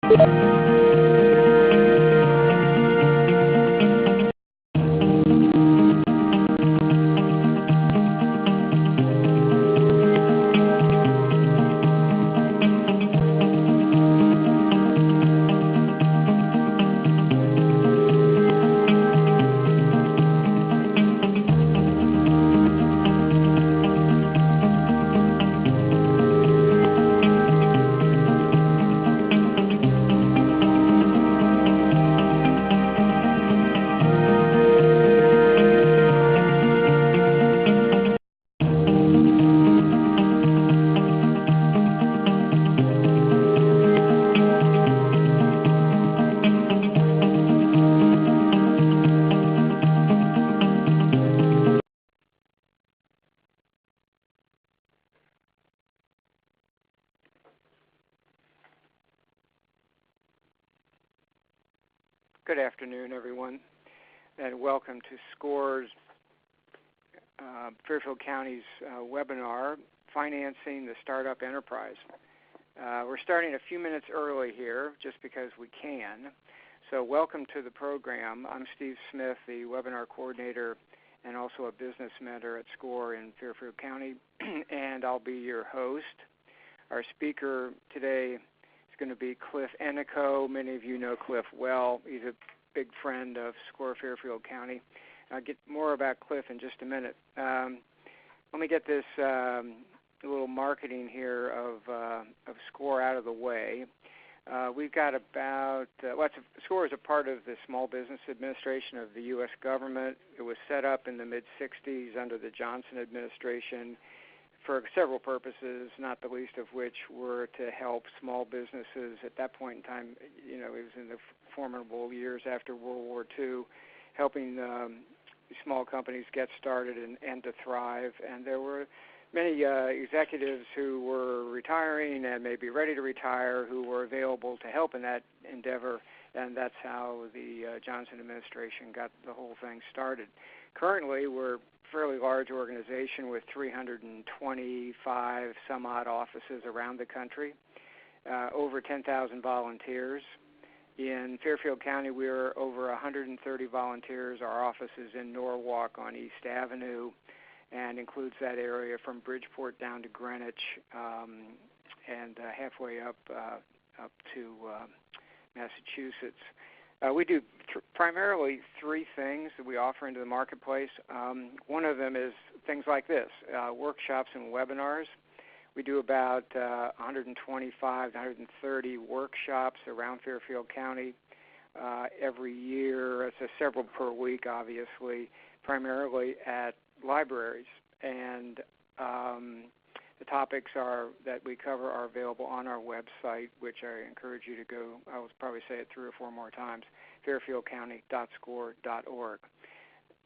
Good afternoon, everyone, and welcome to SCORE's Fairfield County's webinar, Financing the Startup Enterprise. We're starting a few minutes early here just because we can. So welcome to the program. I'm Steve Smith, the webinar coordinator and also a business mentor at SCORE in Fairfield County, and I'll be your host. Our speaker today is going to be Cliff Ennico. Many of you know Cliff well. He's a big friend of SCORE Fairfield County. I'll get more about Cliff in just a minute. Let me get this little marketing here of SCORE out of the way. We've got about, SCORE is a part of the Small Business Administration of the U.S. government. It was set up in the mid-'60s under the Johnson administration for several purposes, not the least of which were to help small businesses. At that point in time, it was in the formidable years after World War II, helping small companies get started and to thrive. And there were many executives who were retiring and maybe ready to retire who were available to help in that endeavor, and that's how the Johnson administration got the whole thing started. Currently, we're fairly large organization with 325 some odd offices around the country, over 10,000 volunteers. In Fairfield County, we're over 130 volunteers. Our office is in Norwalk on East Avenue and includes that area from Bridgeport down to Greenwich and halfway up to Massachusetts. We do primarily three things that we offer into the marketplace. One of them is things like this, workshops and webinars. We do about 125 to 130 workshops around Fairfield County every year. It's several per week, obviously, primarily at libraries. And the topics that we cover are available on our website, which I encourage you to go, I will probably say it 3 or 4 more times, fairfieldcounty.score.org.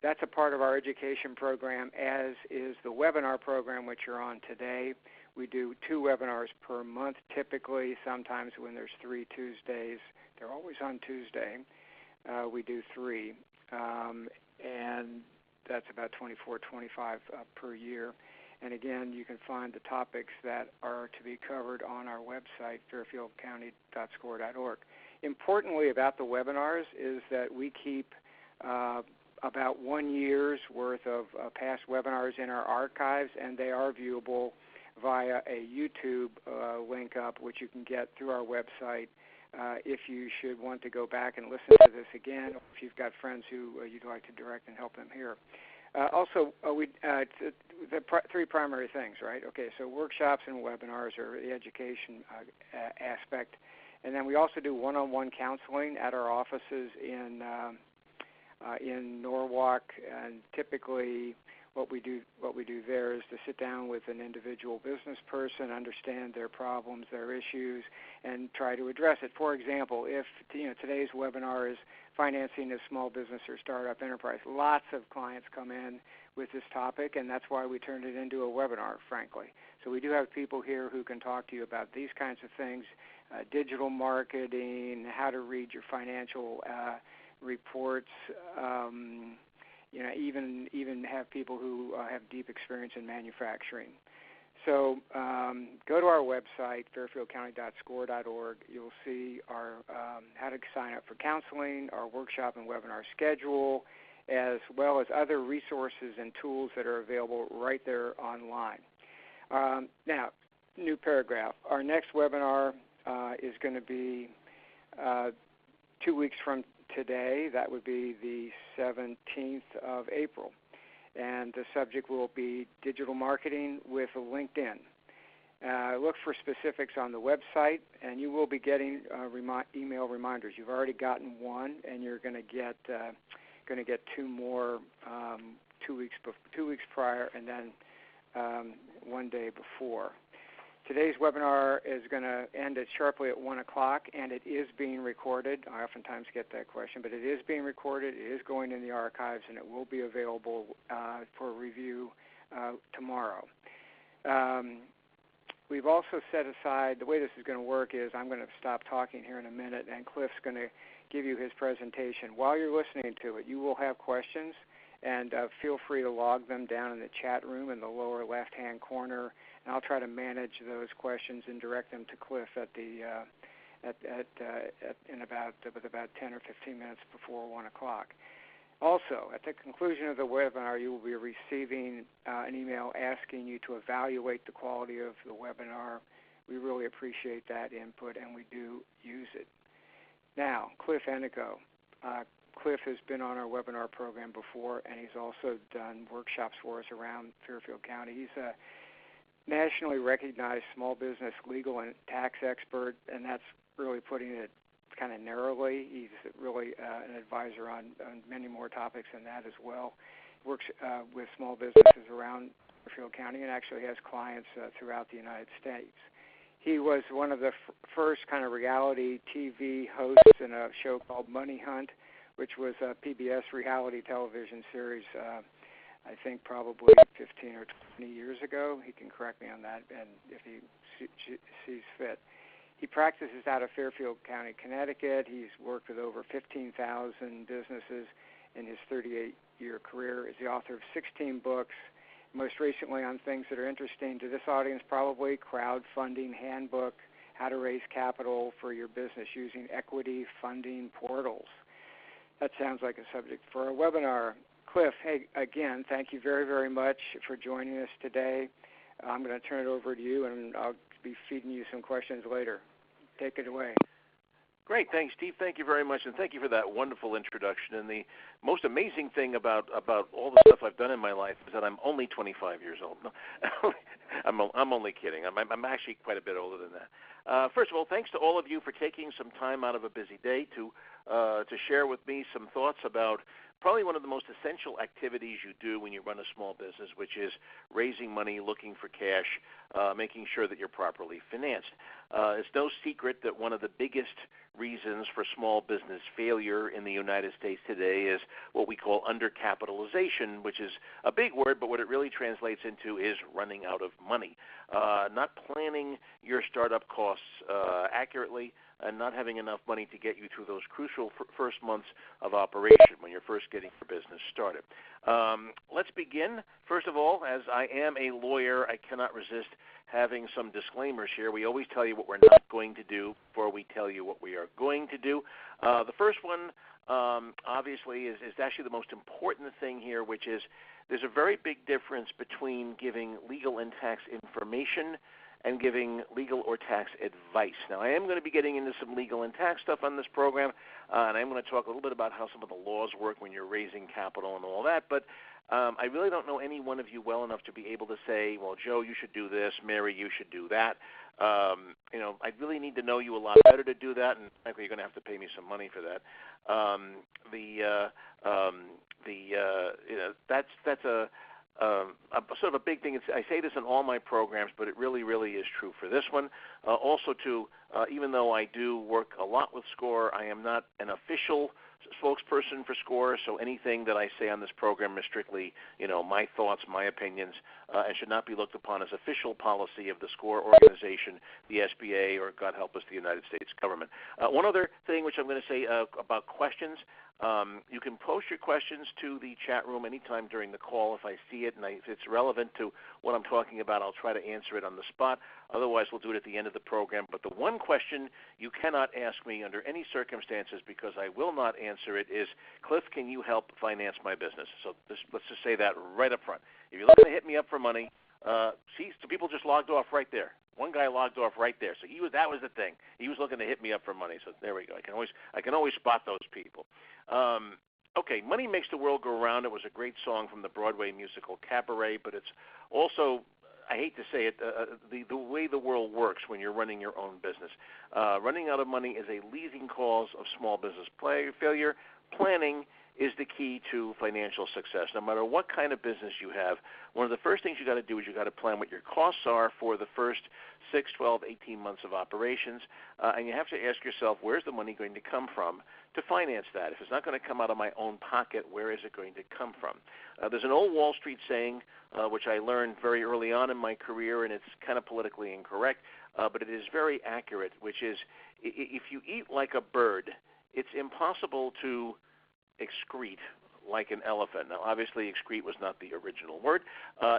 That's a part of our education program, as is the webinar program, which you're on today. We do 2 webinars per month, typically. Sometimes when there's 3 Tuesdays, they're always on Tuesday. We do 3, and that's about 24, 25 per year. And again, you can find the topics that are to be covered on our website, fairfieldcounty.score.org. Importantly about the webinars is that we keep about 1 year's worth of past webinars in our archives, and they are viewable via a YouTube link up, which you can get through our website if you should want to go back and listen to this again, or if you've got friends who you'd like to direct and help them here. Also, the 3 primary things, right? Okay, so workshops and webinars are the education aspect. And then we also do one-on-one counseling at our offices in Norwalk, and typically what we do there is to sit down with an individual business person, understand their problems, their issues, and try to address it. For example, if today's webinar is financing a small business or startup enterprise, lots of clients come in with this topic, and that's why we turned it into a webinar, frankly. So we do have people here who can talk to you about these kinds of things, digital marketing, how to read your financial reports, even have people who have deep experience in manufacturing. So go to our website, fairfieldcounty.score.org. You'll see our how to sign up for counseling, our workshop and webinar schedule, as well as other resources and tools that are available right there online. Now, new paragraph. Our next webinar is going to be 2 weeks from today. That would be the 17th of April. And the subject will be digital marketing with LinkedIn. Look for specifics on the website, and you will be getting email reminders. You've already gotten one, and you're going to get two more 2 weeks prior, and then 1 day before. Today's webinar is going to end sharply at 1 o'clock, and it is being recorded. I oftentimes get that question, but it is being recorded. It is going in the archives, and it will be available for review tomorrow. We've also set aside, the way this is going to work is I'm going to stop talking here in a minute, and Cliff's going to give you his presentation. While you're listening to it, you will have questions, and feel free to log them down in the chat room in the lower left-hand corner, and I'll try to manage those questions and direct them to Cliff with about 10 or 15 minutes before 1 o'clock. Also, at the conclusion of the webinar, you will be receiving an email asking you to evaluate the quality of the webinar. We really appreciate that input, and we do use it. Now, Cliff Ennico. Cliff has been on our webinar program before, and he's also done workshops for us around Fairfield County. He's a nationally recognized small business legal and tax expert, and that's really putting it kind of narrowly. He's really an advisor on many more topics than that as well. Works with small businesses around Fairfield County and actually has clients throughout the United States. He was one of the first kind of reality TV hosts in a show called Money Hunt, which was a PBS reality television series, I think probably 15 or 20 years ago. He can correct me on that, and if he sees fit. He practices out of Fairfield County, Connecticut. He's worked with over 15,000 businesses in his 38-year career. He's the author of 16 books, most recently on things that are interesting to this audience, probably Crowdfunding Handbook, How to Raise Capital for Your Business Using Equity Funding Portals. That sounds like a subject for a webinar. Cliff, hey, again, thank you very, very much for joining us today. I'm going to turn it over to you, and I'll be feeding you some questions later. Take it away. Great. Thanks, Steve. Thank you very much, and thank you for that wonderful introduction. And the most amazing thing about all the stuff I've done in my life is that I'm only 25 years old. No, I'm only kidding. I'm actually quite a bit older than that. First of all, thanks to all of you for taking some time out of a busy day to share with me some thoughts about probably one of the most essential activities you do when you run a small business, which is raising money, looking for cash, making sure that you're properly financed. It's no secret that one of the biggest reasons for small business failure in the United States today is what we call undercapitalization, which is a big word, but what it really translates into is running out of money. Not planning your startup costs accurately, and not having enough money to get you through those crucial first months of operation when you're first getting your business started. Let's begin. First of all, as I am a lawyer, I cannot resist having some disclaimers here. We always tell you what we're not going to do before we tell you what we are going to do. The first one, obviously, is actually the most important thing here, which is there's a very big difference between giving legal and tax information and giving legal or tax advice. Now, I am going to be getting into some legal and tax stuff on this program, and I'm going to talk a little bit about how some of the laws work when you're raising capital and all that, but I really don't know any one of you well enough to be able to say, well, Joe, you should do this, Mary, you should do that. I really need to know you a lot better to do that, and frankly, you're going to have to pay me some money for that. That's a sort of a big thing. I say this in all my programs, but it really, really is true for this one. Also, to Even though I do work a lot with SCORE, I am not an official spokesperson for SCORE, so anything that I say on this program is strictly, my thoughts, my opinions, and should not be looked upon as official policy of the SCORE organization, the SBA, or God help us, the United States government. One other thing which I'm going to say about questions, you can post your questions to the chat room anytime during the call. If I see it and if it's relevant to what I'm talking about, I'll try to answer it on the spot. Otherwise, we'll do it at the end of the program. But the one question you cannot ask me under any circumstances, because I will not answer it, is, Cliff, can you help finance my business? So let's just say that right up front. If you're looking to hit me up for money, see, so people just logged off right there. One guy logged off right there. So that was the thing. He was looking to hit me up for money. So there we go. I can always spot those people. Okay, Money Makes the World Go Round. It was a great song from the Broadway musical Cabaret, but it's also, I hate to say it, the way the world works when you're running your own business. Running out of money is a leading cause of small business failure. Planning is the key to financial success. No matter what kind of business you have, one of the first things you got to do is you got to plan what your costs are for the first 6, 12, 18 months of operations, and you have to ask yourself, where's the money going to come from to finance that? If it's not going to come out of my own pocket, where is it going to come from? There's an old Wall Street saying, which I learned very early on in my career, and it's kind of politically incorrect, but it is very accurate, which is, if you eat like a bird, it's impossible to excrete like an elephant. Now, obviously, excrete was not the original word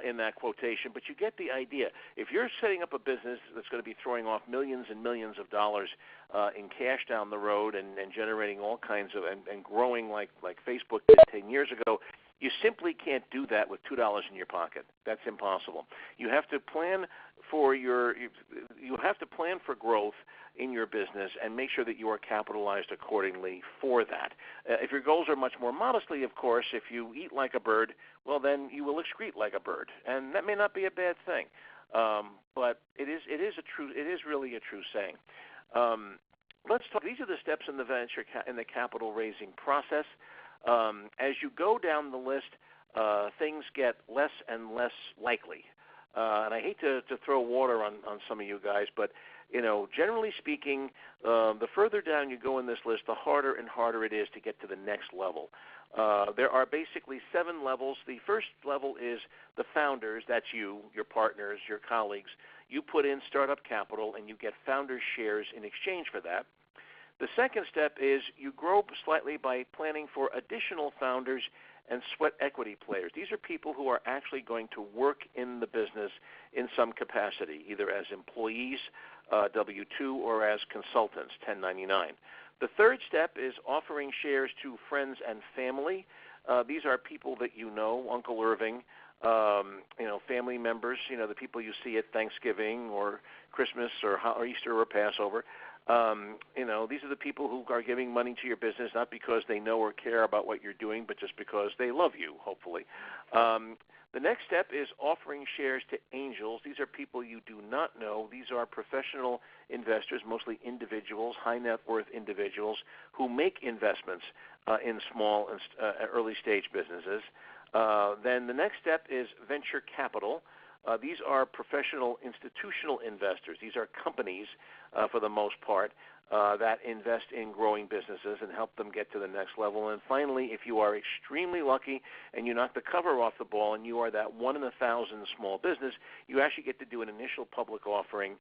in that quotation, but you get the idea. If you're setting up a business that's going to be throwing off millions and millions of dollars in cash down the road and generating all kinds of, and growing like Facebook did 10 years ago, you simply can't do that with $2 in your pocket. That's impossible. You have to plan for growth in your business and make sure that you are capitalized accordingly for that. If your goals are much more modestly, of course, if you eat like a bird, well, then you will excrete like a bird, and that may not be a bad thing. But it is really a true saying. Let's talk. These are the steps in the capital raising process. As you go down the list, things get less and less likely. And I hate to throw water on some of you guys, but generally speaking, the further down you go in this list, the harder and harder it is to get to the next level. There are basically 7 levels. The first level is the founders. That's you, your partners, your colleagues. You put in startup capital, and you get founders' shares in exchange for that. The second step is you grow slightly by planning for additional founders and sweat equity players. These are people who are actually going to work in the business in some capacity, either as employees, W-2, or as consultants, 1099. The third step is offering shares to friends and family. These are people that you know, Uncle Irving, family members, the people you see at Thanksgiving or Christmas or Easter or Passover. These are the people who are giving money to your business not because they know or care about what you're doing, but just because they love you, hopefully. The next step is offering shares to angels. These are people you do not know. These are professional investors, mostly individuals, high net worth individuals who make investments in small and early stage businesses. Then the next step is venture capital. These are professional institutional investors. These are companies, for the most part, that invest in growing businesses and help them get to the next level. And finally, if you are extremely lucky and you knock the cover off the ball and you are that 1 in 1,000 small business, you actually get to do an initial public offering,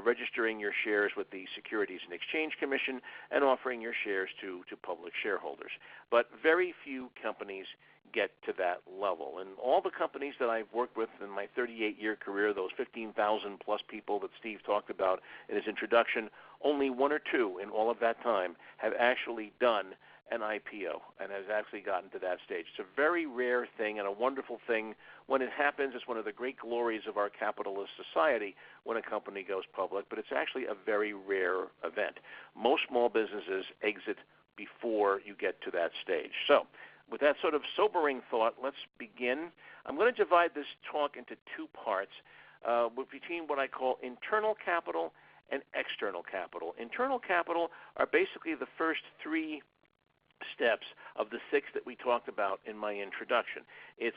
registering your shares with the Securities and Exchange Commission and offering your shares to public shareholders. But very few companies get to that level. And all the companies that I've worked with in my 38-year career, those 15,000 plus people that Steve talked about in his introduction, only 1 or 2 in all of that time have actually done an IPO and has actually gotten to that stage. It's a very rare thing and a wonderful thing. When it happens, it's one of the great glories of our capitalist society when a company goes public, but it's actually a very rare event. Most small businesses exit before you get to that stage. So, with that sort of sobering thought, let's begin. I'm going to divide this talk into 2 parts between what I call internal capital and external capital. Internal capital are basically the first 3 steps of the 6 that we talked about in my introduction. It's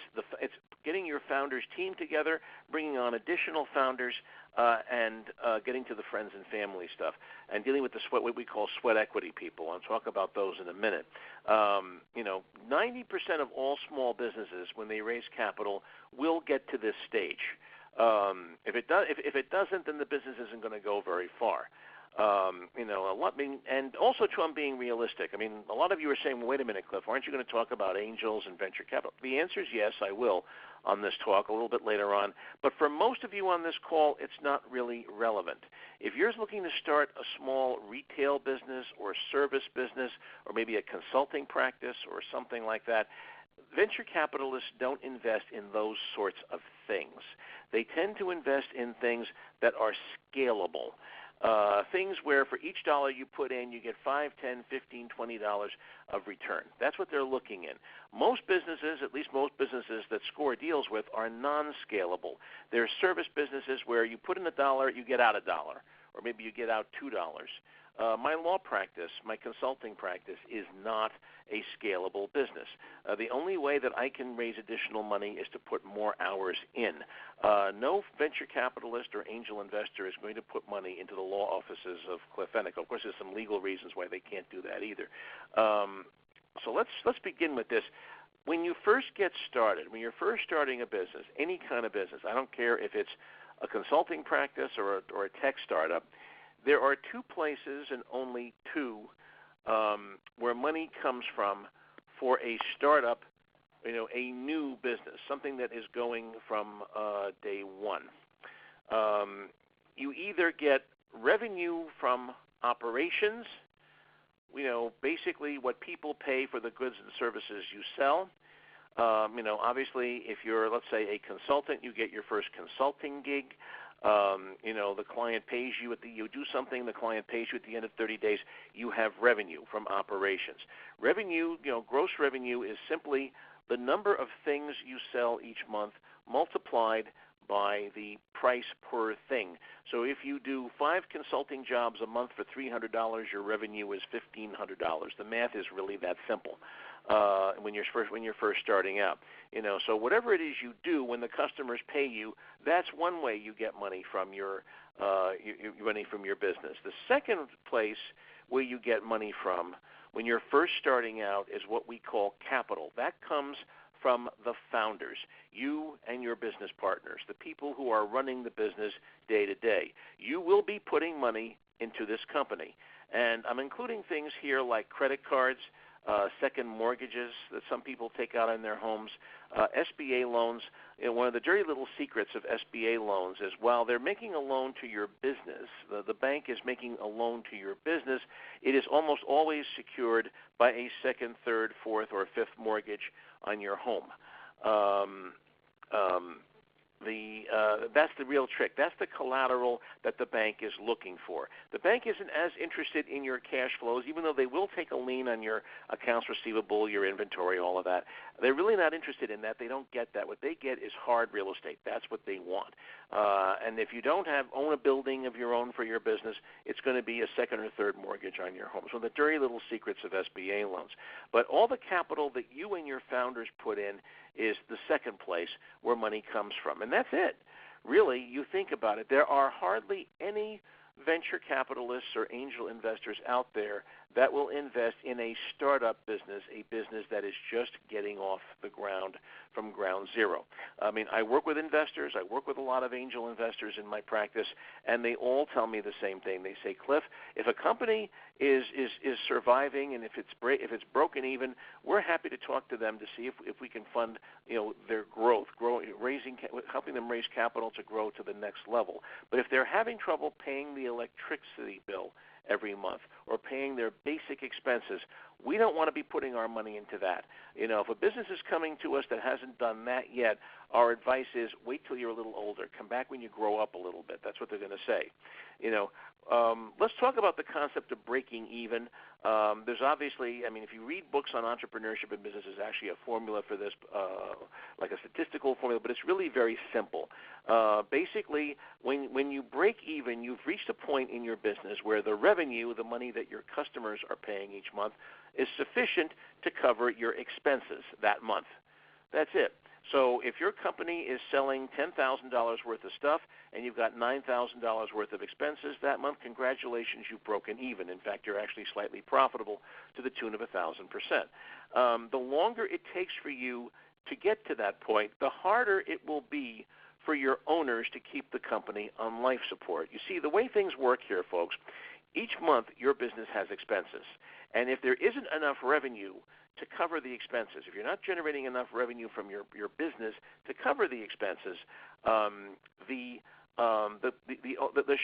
getting your founders team together, bringing on additional founders, and getting to the friends and family stuff, and dealing with the sweat, what we call sweat equity people. I'll talk about those in a minute. 90% of all small businesses, when they raise capital, will get to this stage. If it doesn't, then the business isn't going to go very far. And also, too, I'm being realistic. I mean, a lot of you are saying, well, wait a minute, Cliff, aren't you going to talk about angels and venture capital? The answer is yes, I will on this talk a little bit later on. But for most of you on this call, it's not really relevant. If you're looking to start a small retail business or service business or maybe a consulting practice or something like that, venture capitalists don't invest in those sorts of things. They tend to invest in things that are scalable. Things where for each dollar you put in, you get $5, $10, $15, $20 of return. That's what they're looking in. Most businesses, at least most businesses that SCORE deals with, are non-scalable. They're service businesses where you put in $1, you get out $1, or maybe you get out $2. My law practice, my consulting practice, is not a scalable business. The only way that I can raise additional money is to put more hours in. No venture capitalist or angel investor is going to put money into the law offices of Cliff Ennico. Of course, there's some legal reasons why they can't do that either. So let's begin with this. When you first get started, when you're first starting a business, any kind of business, I don't care if it's a consulting practice or a tech startup, there are two places and only two where money comes from for a startup, a new business, something that is going from day one. You either get revenue from operations, basically what people pay for the goods and services you sell. Obviously, if you're, let's say, a consultant, you get your first consulting gig. The client pays you you do something, the client pays you at the end of 30 days, you have revenue from operations. Revenue, gross revenue is simply the number of things you sell each month multiplied by the price per thing. So if you do 5 consulting jobs a month for $300, your revenue is $1,500. The math is really that simple when you're first starting out. So whatever it is you do, when the customers pay you, that's one way you get money from your business. The second place where you get money from when you're first starting out is what we call capital. That comes from the founders, you and your business partners, the people who are running the business day to day. You will be putting money into this company. And I'm including things here like credit cards, second mortgages that some people take out on their homes, SBA loans. One of the dirty little secrets of SBA loans is while they're making a loan to your business, the bank is making a loan to your business, it is almost always secured by a second, third, fourth, or fifth mortgage on your home. That's the real trick. That's the collateral that the bank is looking for. The bank isn't as interested in your cash flows, even though they will take a lien on your accounts receivable, your inventory, all of that. They're really not interested in that. They don't get that. What they get is hard real estate. That's what they want. And if you don't own a building of your own for your business, it's going to be a second or third mortgage on your home. So the dirty little secrets of SBA loans. But all the capital that you and your founders put in is the second place where money comes from. And that's it. Really, you think about it, there are hardly any venture capitalists or angel investors out there that will invest in a startup business, a business that is just getting off the ground from ground zero. I mean, I work with investors. I work with a lot of angel investors in my practice, and they all tell me the same thing. They say, Cliff, if a company is surviving and if it's broken even, we're happy to talk to them to see if we can fund their growth, helping them raise capital to grow to the next level. But if they're having trouble paying the electricity bill every month or paying their basic expenses, we don't want to be putting our money into that. If a business is coming to us that hasn't done that yet, our advice is wait till you're a little older. Come back when you grow up a little bit. That's what they're going to say. Let's talk about the concept of breaking even. There's obviously, if you read books on entrepreneurship and business, there's actually a formula for this, like a statistical formula, but it's really very simple. Basically, when you break even, you've reached a point in your business where the revenue, the money that your customers are paying each month, is sufficient to cover your expenses that month. That's it. So if your company is selling $10,000 worth of stuff and you've got $9,000 worth of expenses that month, congratulations, you've broken even. In fact, you're actually slightly profitable to the tune of 1,000%. The longer it takes for you to get to that point, the harder it will be for your owners to keep the company on life support. You see, the way things work here, folks, each month your business has expenses. And if there isn't enough revenue to cover the expenses, if you're not generating enough revenue from your business to cover the expenses, the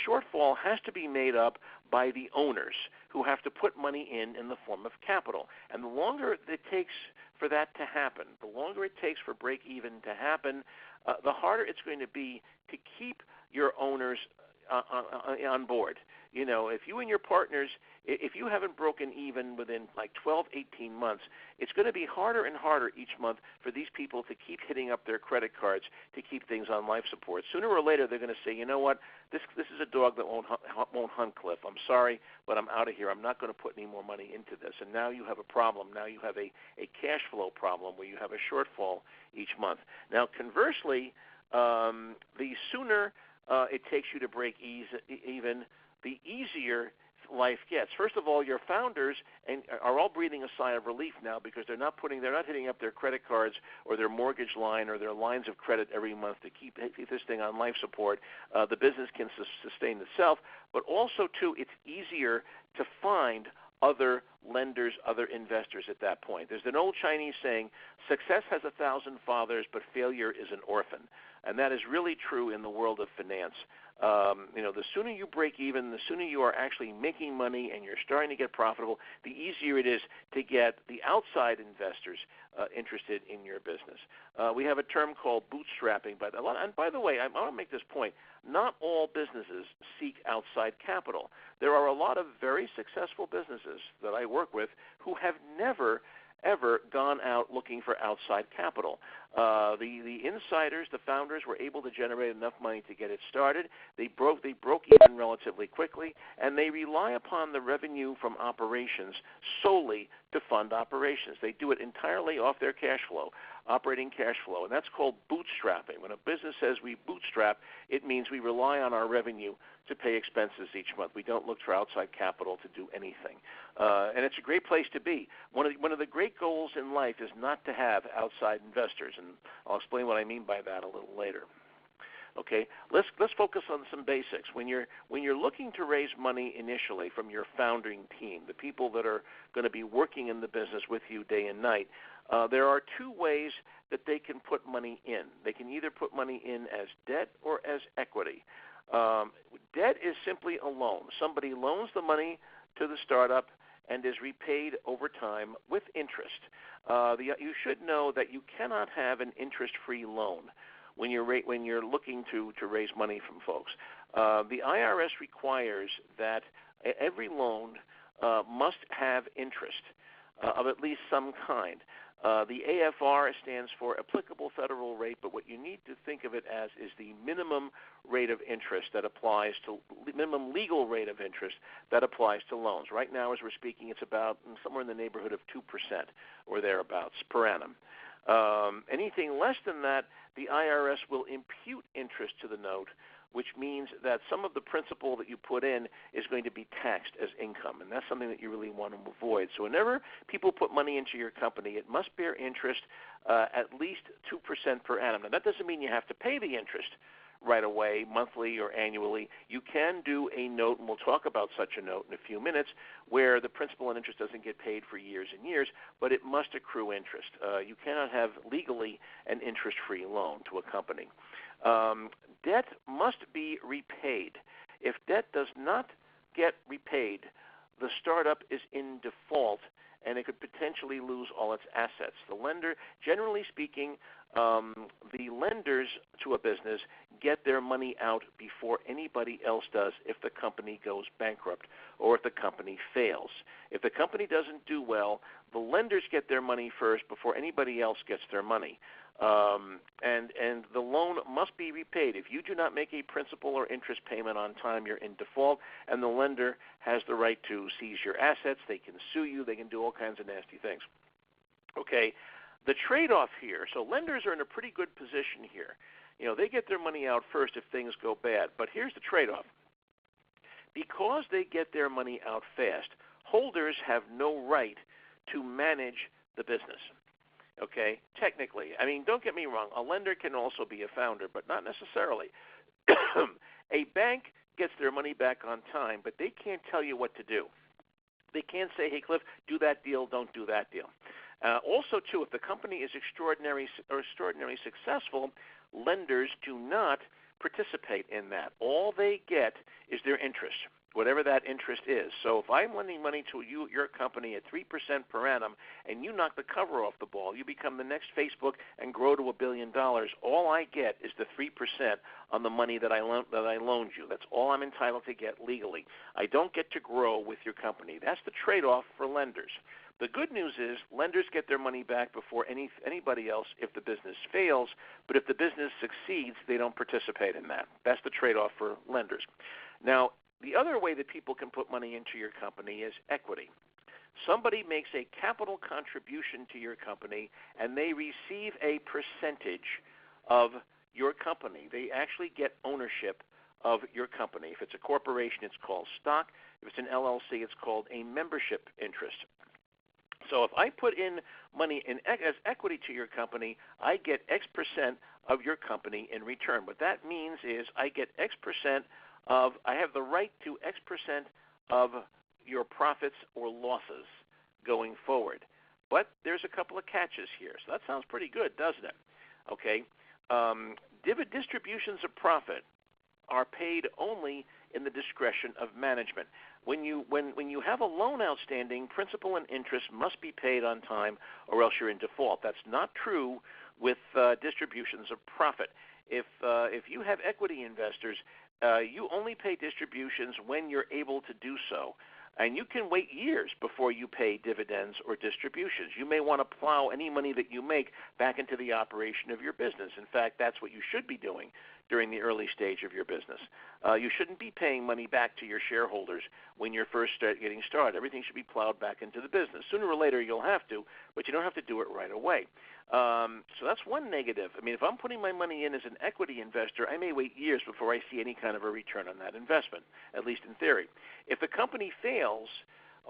shortfall has to be made up by the owners who have to put money in the form of capital. And the longer it takes for that to happen, the longer it takes for break even to happen, the harder it's going to be to keep your owners on board. You know, if you and your partners, if you haven't broken even within like 12, 18 months, it's going to be harder and harder each month for these people to keep hitting up their credit cards to keep things on life support. Sooner or later, they're going to say, you know what, this is a dog that won't hunt, Cliff. I'm sorry, but I'm out of here. I'm not going to put any more money into this. And now you have a problem. Now you have a cash flow problem where you have a shortfall each month. Now, conversely, the sooner it takes you to break even, the easier life gets. First of all, your founders are all breathing a sigh of relief now because they're not hitting up their credit cards or their mortgage line or their lines of credit every month to keep this thing on life support. The business can sustain itself, but also too, it's easier to find other lenders, other investors at that point. There's an old Chinese saying, success has 1,000 fathers, but failure is an orphan. And that is really true in the world of finance. The sooner you break even, the sooner you are actually making money and you're starting to get profitable, the easier it is to get the outside investors interested in your business. We have a term called bootstrapping. And by the way, I want to make this point. Not all businesses seek outside capital. There are a lot of very successful businesses that I work with who have never ever gone out looking for outside capital. The insiders, the founders, were able to generate enough money to get it started. They broke even relatively quickly, and they rely upon the revenue from operations solely to fund operations. They do it entirely off their cash flow, operating cash flow, and that's called bootstrapping. When a business says we bootstrap, it means we rely on our revenue to pay expenses each month. We don't look for outside capital to do anything. And it's a great place to be. One of the great goals in life is not to have outside investors, and I'll explain what I mean by that a little later. Okay, let's focus on some basics. When you're looking to raise money initially from your founding team, the people that are going to be working in the business with you day and night, there are two ways that they can put money in. They can either put money in as debt or as equity. Debt is simply a loan. Somebody loans the money to the startup and is repaid over time with interest. You should know that you cannot have an interest-free loan when you're looking to raise money from folks. The IRS requires that every loan must have interest of at least some kind. The AFR stands for applicable federal rate, but what you need to think of it as is the minimum rate of interest that applies to minimum legal rate of interest that applies to loans. Right now, as we're speaking, it's about somewhere in the neighborhood of 2% or thereabouts per annum. Anything less than that, the IRS will impute interest to the note, which means that some of the principal that you put in is going to be taxed as income, and that's something that you really want to avoid. So whenever people put money into your company, it must bear interest at least 2% per annum. Now, that doesn't mean you have to pay the interest right away, monthly or annually. You can do a note, and we'll talk about such a note in a few minutes, where the principal and interest doesn't get paid for years and years, but it must accrue interest. You cannot have legally an interest-free loan to a company. Debt must be repaid. If debt does not get repaid, the startup is in default, and it could potentially lose all its assets. The lender, generally speaking, the lenders to a business get their money out before anybody else does if the company goes bankrupt or if the company fails. If the company doesn't do well, the lenders get their money first before anybody else gets their money. And the loan must be repaid. If you do not make a principal or interest payment on time, you're in default, and the lender has the right to seize your assets. They can sue you. They can do all kinds of nasty things. Okay, The trade-off here, so lenders are in a pretty good position here. They get their money out first if things go bad. But here's the trade-off. Because they get their money out fast, holders have no right to manage the business. Okay, technically. I mean, don't get me wrong. A lender can also be a founder, but not necessarily. A bank gets their money back on time, but they can't tell you what to do. They can't say, hey, Cliff, do that deal, don't do that deal. Also, too, if the company is extraordinarily successful, lenders do not participate in that. All they get is their interest, whatever that interest is. So if I'm lending money to your company at 3% per annum, and you knock the cover off the ball, you become the next Facebook and grow to $1 billion. All I get is the 3% on the money that I loaned you. That's all I'm entitled to get legally. I don't get to grow with your company. That's the trade-off for lenders. The good news is lenders get their money back before anybody else if the business fails, but if the business succeeds, they don't participate in that. That's the trade-off for lenders. Now, the other way that people can put money into your company is equity. Somebody makes a capital contribution to your company, and they receive a percentage of your company. They actually get ownership of your company. If it's a corporation, it's called stock. If it's an LLC, it's called a membership interest. So if I put in money as equity to your company, I get X percent of your company in return. What that means is I get X percent I have the right to X percent of your profits or losses going forward. But there's a couple of catches here. So that sounds pretty good, doesn't it? Okay. Distributions of profit are paid only in the discretion of management. When you have a loan outstanding, principal and interest must be paid on time or else you're in default. That's not true with distributions of profit. If you have equity investors, you only pay distributions when you're able to do so. And you can wait years before you pay dividends or distributions. You may want to plow any money that you make back into the operation of your business. In fact, that's what you should be doing during the early stage of your business. You shouldn't be paying money back to your shareholders when you're first getting started. Everything should be plowed back into the business. Sooner or later you'll have to, but you don't have to do it right away. So that's one negative. I mean, if I'm putting my money in as an equity investor, I may wait years before I see any kind of a return on that investment, at least in theory. If the company fails,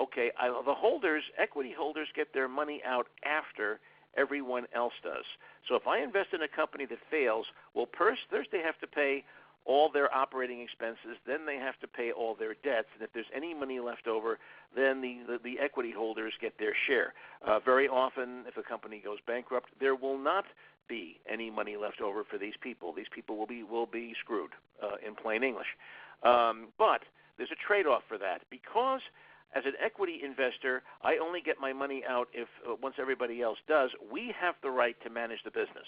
okay, the holders, equity holders, get their money out after everyone else does. So if I invest in a company that fails, well, first they have to pay all their operating expenses, then they have to pay all their debts, and if there's any money left over, then the equity holders get their share. Very often, if a company goes bankrupt, there will not be any money left over for these people. These people will be screwed, in plain English. But there's a trade-off for that. Because as an equity investor, I only get my money out if once everybody else does, we have the right to manage the business.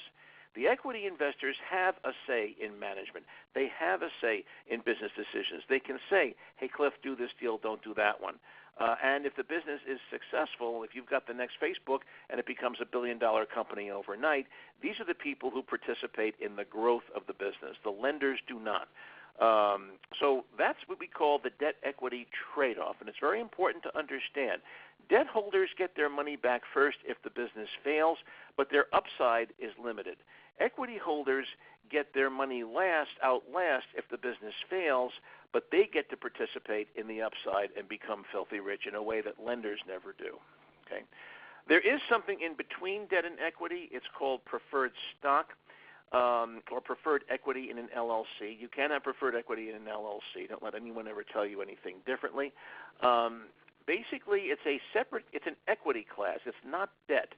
The equity investors have a say in management. They have a say in business decisions. They can say, hey, Cliff, do this deal, don't do that one. And if the business is successful, if you've got the next Facebook and it becomes $1 billion company overnight, these are the people who participate in the growth of the business. The lenders do not. So that's what we call the debt-equity trade-off, and it's very important to understand. Debt holders get their money back first if the business fails, but their upside is limited. Equity holders get their money out last if the business fails, but they get to participate in the upside and become filthy rich in a way that lenders never do. Okay? There is something in between debt and equity. It's called preferred stock. Or preferred equity in an LLC. You can have preferred equity in an LLC. Don't let anyone ever tell you anything differently. Basically, it's an equity class. It's not debt.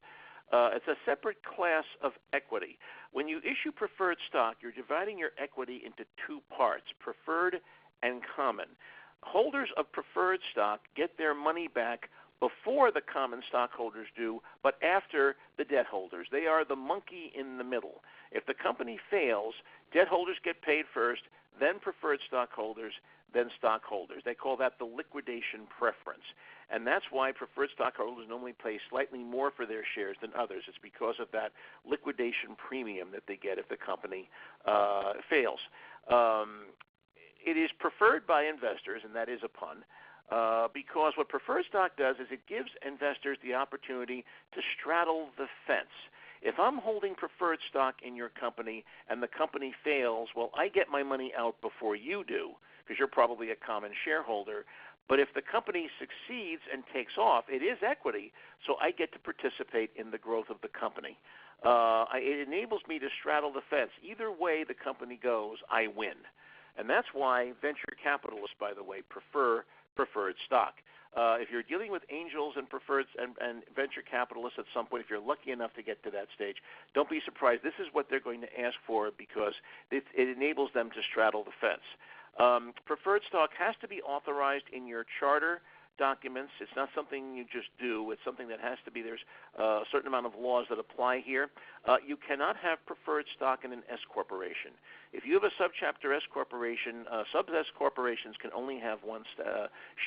It's a separate class of equity. When you issue preferred stock, you're dividing your equity into two parts, preferred and common. Holders of preferred stock get their money back before the common stockholders do, but after the debt holders. They are the monkey in the middle. If the company fails, debt holders get paid first, then preferred stockholders, then stockholders. They call that the liquidation preference. And that's why preferred stockholders normally pay slightly more for their shares than others. It's because of that liquidation premium that they get if the company fails. It is preferred by investors, and that is a pun. because what preferred stock does is it gives investors the opportunity to straddle the fence. If I'm holding preferred stock in your company and the company fails, well, I get my money out before you do because you're probably a common shareholder. But if the company succeeds and takes off, it is equity, so I get to participate in the growth of the company. It enables me to straddle the fence. Either way the company goes, I win. And that's why venture capitalists, by the way, prefer preferred stock. If you're dealing with angels and preferreds and venture capitalists at some point, if you're lucky enough to get to that stage, don't be surprised. This is what they're going to ask for because it enables them to straddle the fence. Preferred stock has to be authorized in your charter documents. It's not something you just do. It's something that has to be. There's a certain amount of laws that apply here. You cannot have preferred stock in an S corporation. If you have a subchapter S corporation, sub-S corporations can only have one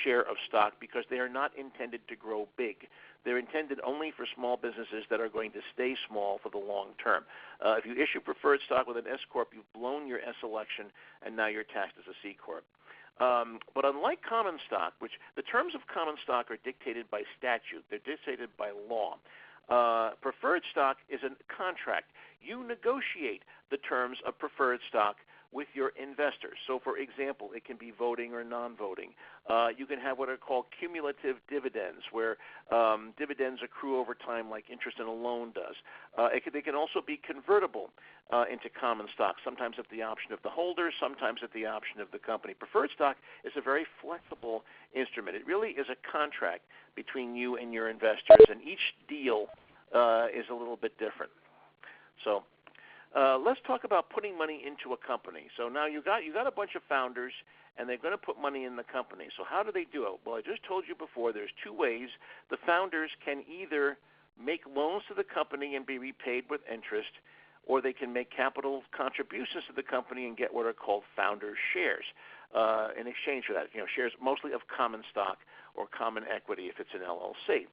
share of stock because they are not intended to grow big. They're intended only for small businesses that are going to stay small for the long term. If you issue preferred stock with an S corp, you've blown your S election, and now you're taxed as a C corp. But unlike common stock, which the terms of common stock are dictated by statute, they're dictated by law. Preferred stock is a contract. You negotiate the terms of preferred stock with your investors. So, for example, it can be voting or non-voting. You can have what are called cumulative dividends, where dividends accrue over time like interest in a loan does. They can also be convertible into common stock, sometimes at the option of the holder, sometimes at the option of the company. Preferred stock is a very flexible instrument. It really is a contract between you and your investors, and each deal is a little bit different. So let's talk about putting money into a company. So now you got a bunch of founders, and they're going to put money in the company. So how do they do it? Well, I just told you before, there's two ways. The founders can either make loans to the company and be repaid with interest, or they can make capital contributions to the company and get what are called founder shares in exchange for that. Shares mostly of common stock or common equity if it's an LLC.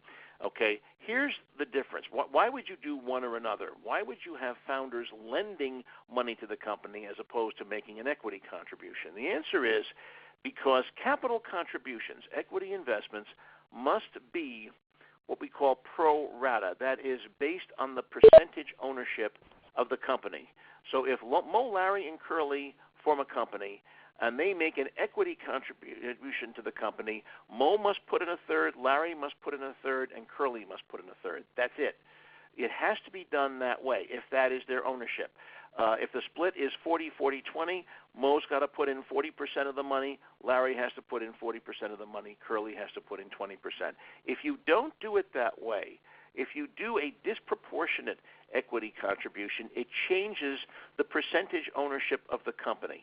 Okay, here's the difference. Why would you do one or another? Why would you have founders lending money to the company as opposed to making an equity contribution? The answer is because capital contributions, equity investments, must be what we call pro rata. That is based on the percentage ownership of the company. So if Mo, Larry, and Curly form a company, and they make an equity contribution to the company, Mo must put in a third, Larry must put in a third, and Curly must put in a third. That's it. It has to be done that way if that is their ownership. If the split is 40-40-20, Mo's got to put in 40% of the money, Larry has to put in 40% of the money, Curly has to put in 20%. If you don't do it that way, if you do a disproportionate equity contribution, it changes the percentage ownership of the company.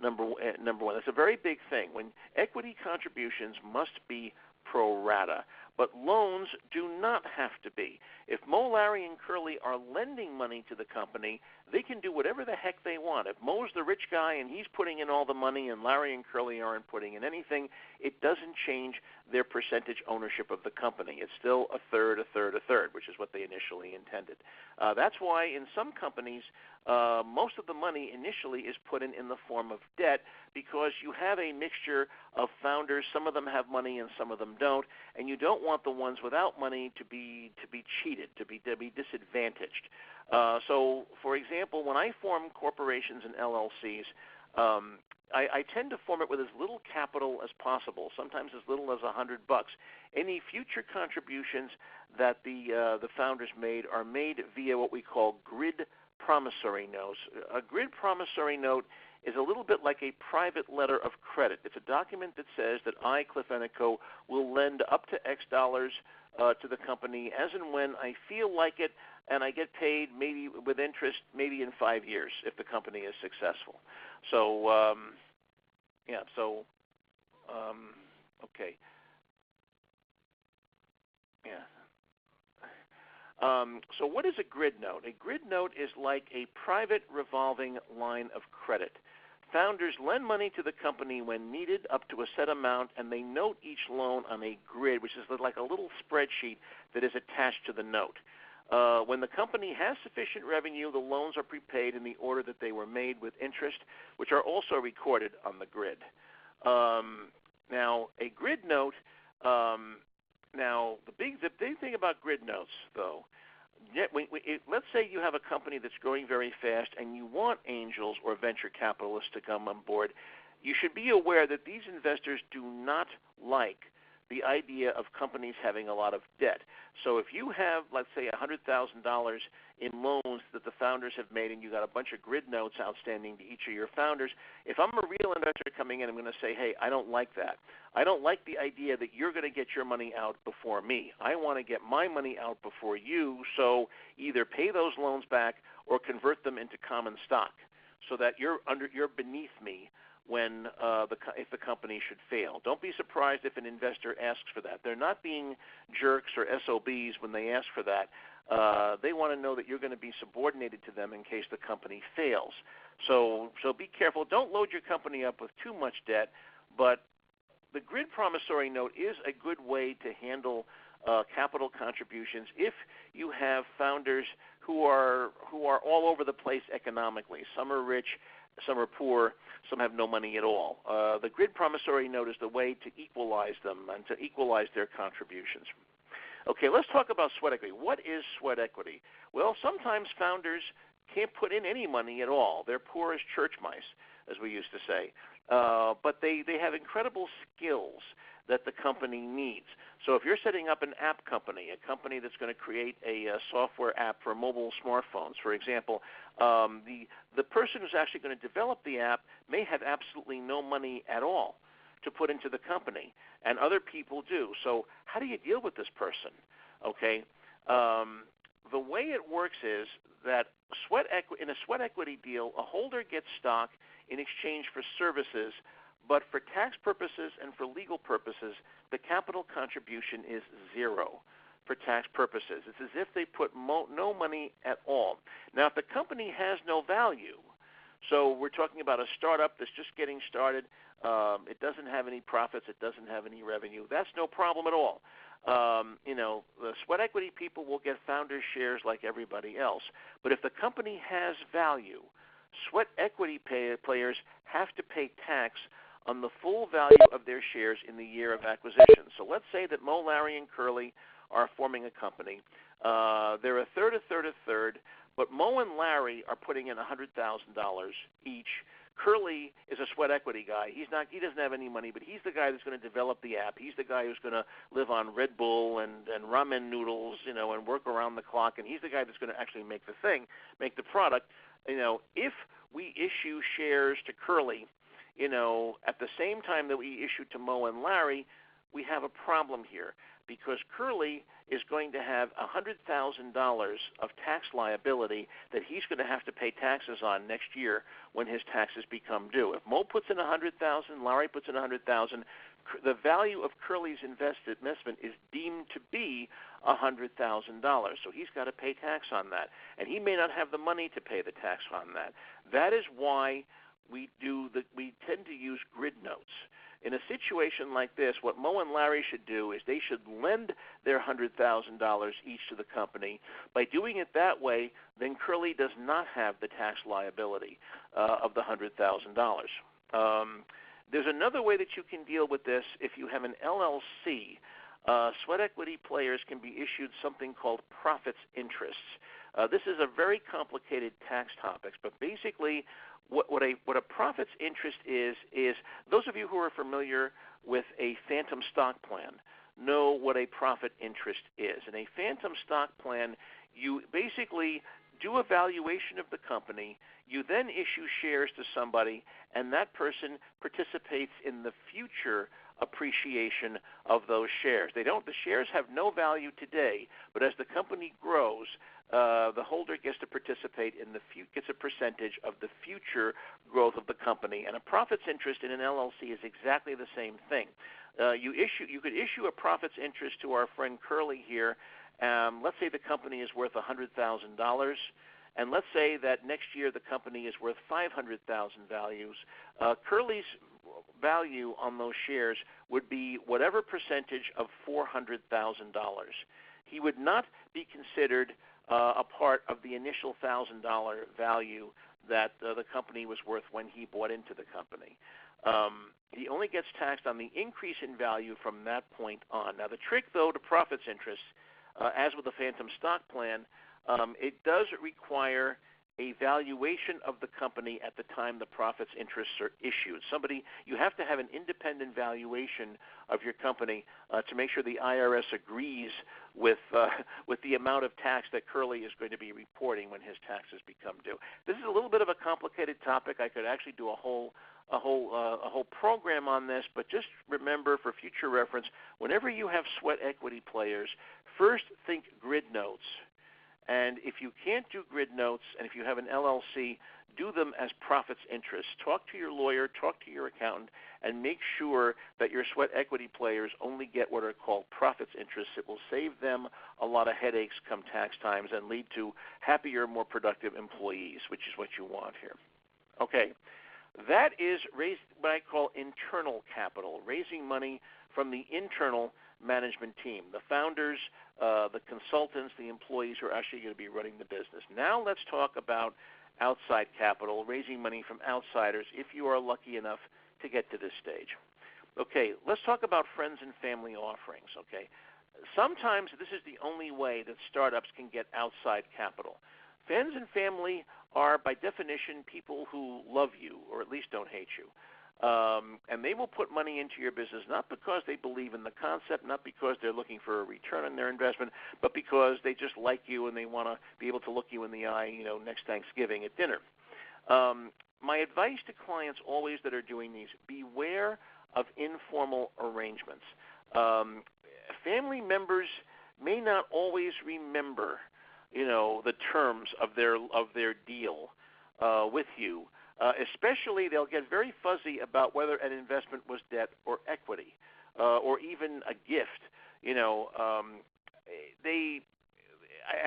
Number one, that's a very big thing. When equity contributions must be pro rata, but loans do not have to be. If Mo, Larry, and Curly are lending money to the company, they can do whatever the heck they want. If Mo's the rich guy and he's putting in all the money and Larry and Curly aren't putting in anything, it doesn't change their percentage ownership of the company. It's still a third, which is what they initially intended. That's why in some companies, most of the money initially is put in the form of debt because you have a mixture of founders. Some of them have money and some of them don't, and you don't want the ones without money to be cheated, to be disadvantaged. So, for example, when I form corporations and LLCs, I tend to form it with as little capital as possible, sometimes as little as $100. Any future contributions that the founders made are made via what we call grid promissory notes. A grid promissory note is a little bit like a private letter of credit. It's a document that says that I, Cliff Ennico, will lend up to X dollars to the company as and when I feel like it, and I get paid maybe with interest maybe in 5 years if the company is successful. So, okay. Yeah. So what is a grid note? A grid note is like a private revolving line of credit. Founders lend money to the company when needed up to a set amount, and they note each loan on a grid, which is like a little spreadsheet that is attached to the note. When the company has sufficient revenue, the loans are prepaid in the order that they were made with interest, which are also recorded on the grid. Now, a grid note. Now, the big thing about grid notes, though, let's say you have a company that's growing very fast and you want angels or venture capitalists to come on board. You should be aware that these investors do not like the idea of companies having a lot of debt. So if you have, let's say, $100,000 in loans that the founders have made and you got a bunch of grid notes outstanding to each of your founders, if I'm a real investor coming in, I'm going to say, hey, I don't like that. I don't like the idea that you're going to get your money out before me. I want to get my money out before you, so either pay those loans back or convert them into common stock so that you're beneath me when if the company should fail. Don't be surprised if an investor asks for that. They're not being jerks or SOBs when they ask for that. They want to know that you're going to be subordinated to them in case the company fails. So be careful. Don't load your company up with too much debt, but the grid promissory note is a good way to handle capital contributions if you have founders who are all over the place economically. Some are rich, some are poor, some have no money at all. The grid promissory note is the way to equalize them and to equalize their contributions. Okay, let's talk about sweat equity. What is sweat equity? Well, sometimes founders can't put in any money at all. They're poor as church mice, as we used to say. But they have incredible skills that the company needs. So if you're setting up an app company, a company that's going to create a software app for mobile smartphones, for example, the person who's actually going to develop the app may have absolutely no money at all to put into the company, and other people do. So how do you deal with this person? Okay, the way it works is that in a sweat equity deal, a holder gets stock in exchange for services, but for tax purposes and for legal purposes, the capital contribution is zero for tax purposes. It's as if they put no money at all. Now, if the company has no value, so we're talking about a startup that's just getting started, it doesn't have any profits, it doesn't have any revenue, that's no problem at all. The sweat equity people will get founder shares like everybody else. But if the company has value, sweat equity players have to pay tax on the full value of their shares in the year of acquisition. So let's say that Mo, Larry, and Curly are forming a company. They're a third, but Mo and Larry are putting in $100,000 each. Curly is a sweat equity guy. He doesn't have any money, but he's the guy that's going to develop the app. He's the guy who's going to live on Red Bull and ramen noodles, and work around the clock. And he's the guy that's going to actually make the product. If we issue shares to Curly, at the same time that we issue to Mo and Larry, we have a problem here because Curly is going to have $100,000 of tax liability that he's going to have to pay taxes on next year when his taxes become due. If Mo puts in $100,000, Larry puts in $100,000, the value of Curly's investment is deemed to be $100,000. So he's got to pay tax on that, and he may not have the money to pay the tax on that. That is why we tend to use grid notes. In a situation like this, what Mo and Larry should do is they should lend their $100,000 each to the company. By doing it that way, then Curly does not have the tax liability of the $100,000. There's another way that you can deal with this. If you have an LLC, sweat equity players can be issued something called profits interests. This is a very complicated tax topic, but basically what a profits interest is those of you who are familiar with a phantom stock plan know what a profit interest is. In a phantom stock plan, you basically do a valuation of the company, you then issue shares to somebody, and that person participates in the future appreciation of those shares. The shares have no value today, but as the company grows, the holder gets to participate gets a percentage of the future growth of the company. And a profits interest in an LLC is exactly the same thing. You could issue a profits interest to our friend Curly here. Let's say the company is worth $100,000, and let's say that next year the company is worth $500,000 values. Curly's value on those shares would be whatever percentage of $400,000. He would not be considered a part of the initial $1,000 value that the company was worth when he bought into the company. He only gets taxed on the increase in value from that point on. Now, the trick, though, to profits interest, as with the phantom stock plan, it does require a valuation of the company at the time the profits interests are issued. You have to have an independent valuation of your company to make sure the IRS agrees with the amount of tax that Curly is going to be reporting when his taxes become due. This is a little bit of a complicated topic. I could actually do a whole program on this, but just remember for future reference, whenever you have sweat equity players, first think grid notes. And if you can't do grid notes, and if you have an LLC, do them as profits interest. Talk to your lawyer, talk to your accountant, and make sure that your sweat equity players only get what are called profits interests. It will save them a lot of headaches come tax times and lead to happier, more productive employees, which is what you want here. Okay, that is what I call internal capital, raising money from the internal management team, the founders, the consultants, the employees who are actually going to be running the business. Now let's talk about outside capital, raising money from outsiders if you are lucky enough to get to this stage. Okay, let's talk about friends and family offerings, okay? Sometimes this is the only way that startups can get outside capital. Friends and family are, by definition, people who love you or at least don't hate you. And they will put money into your business not because they believe in the concept, not because they're looking for a return on their investment, but because they just like you and they want to be able to look you in the eye, next Thanksgiving at dinner. My advice to clients always that are doing these, beware of informal arrangements. Family members may not always remember, the terms of their deal with you. Especially, they'll get very fuzzy about whether an investment was debt or equity, or even a gift.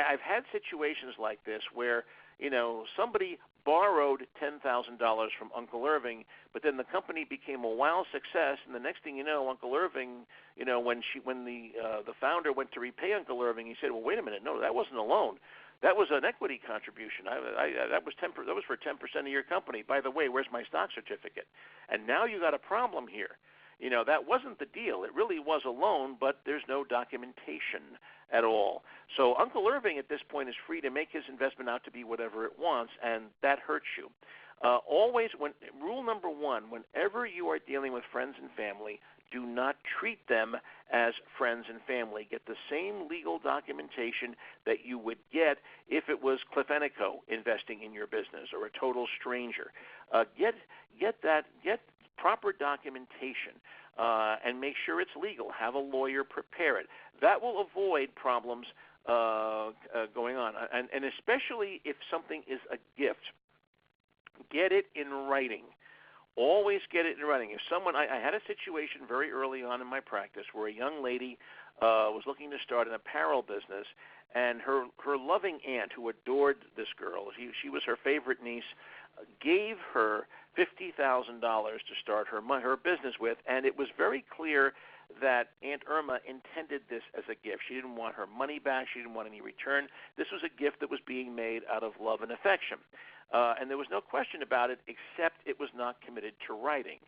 I've had situations like this where somebody borrowed $10,000 from Uncle Irving, but then the company became a wow success, and the next thing you know, Uncle Irving, when the founder went to repay Uncle Irving, he said, "Well, wait a minute, no, that wasn't a loan. That was an equity contribution. That was for 10% of your company. By the way, where's my stock certificate?" And now you got a problem here. That wasn't the deal. It really was a loan, but there's no documentation at all. So Uncle Irving at this point is free to make his investment out to be whatever it wants, and that hurts you. Rule number one, whenever you are dealing with friends and family, do not treat them as friends and family. Get the same legal documentation that you would get if it was Cliff Ennico investing in your business or a total stranger. Get proper documentation and make sure it's legal. Have a lawyer prepare it. That will avoid problems going on. And especially if something is a gift, get it in writing. Always get it in writing. If I had a situation very early on in my practice where a young lady was looking to start an apparel business, and her loving aunt, who adored this girl, she was her favorite niece, gave her $50,000 to start her business with, and it was very clear that Aunt Irma intended this as a gift. She didn't want her money back. She didn't want any return. This was a gift that was being made out of love and affection. And there was no question about it, except it was not committed to writing.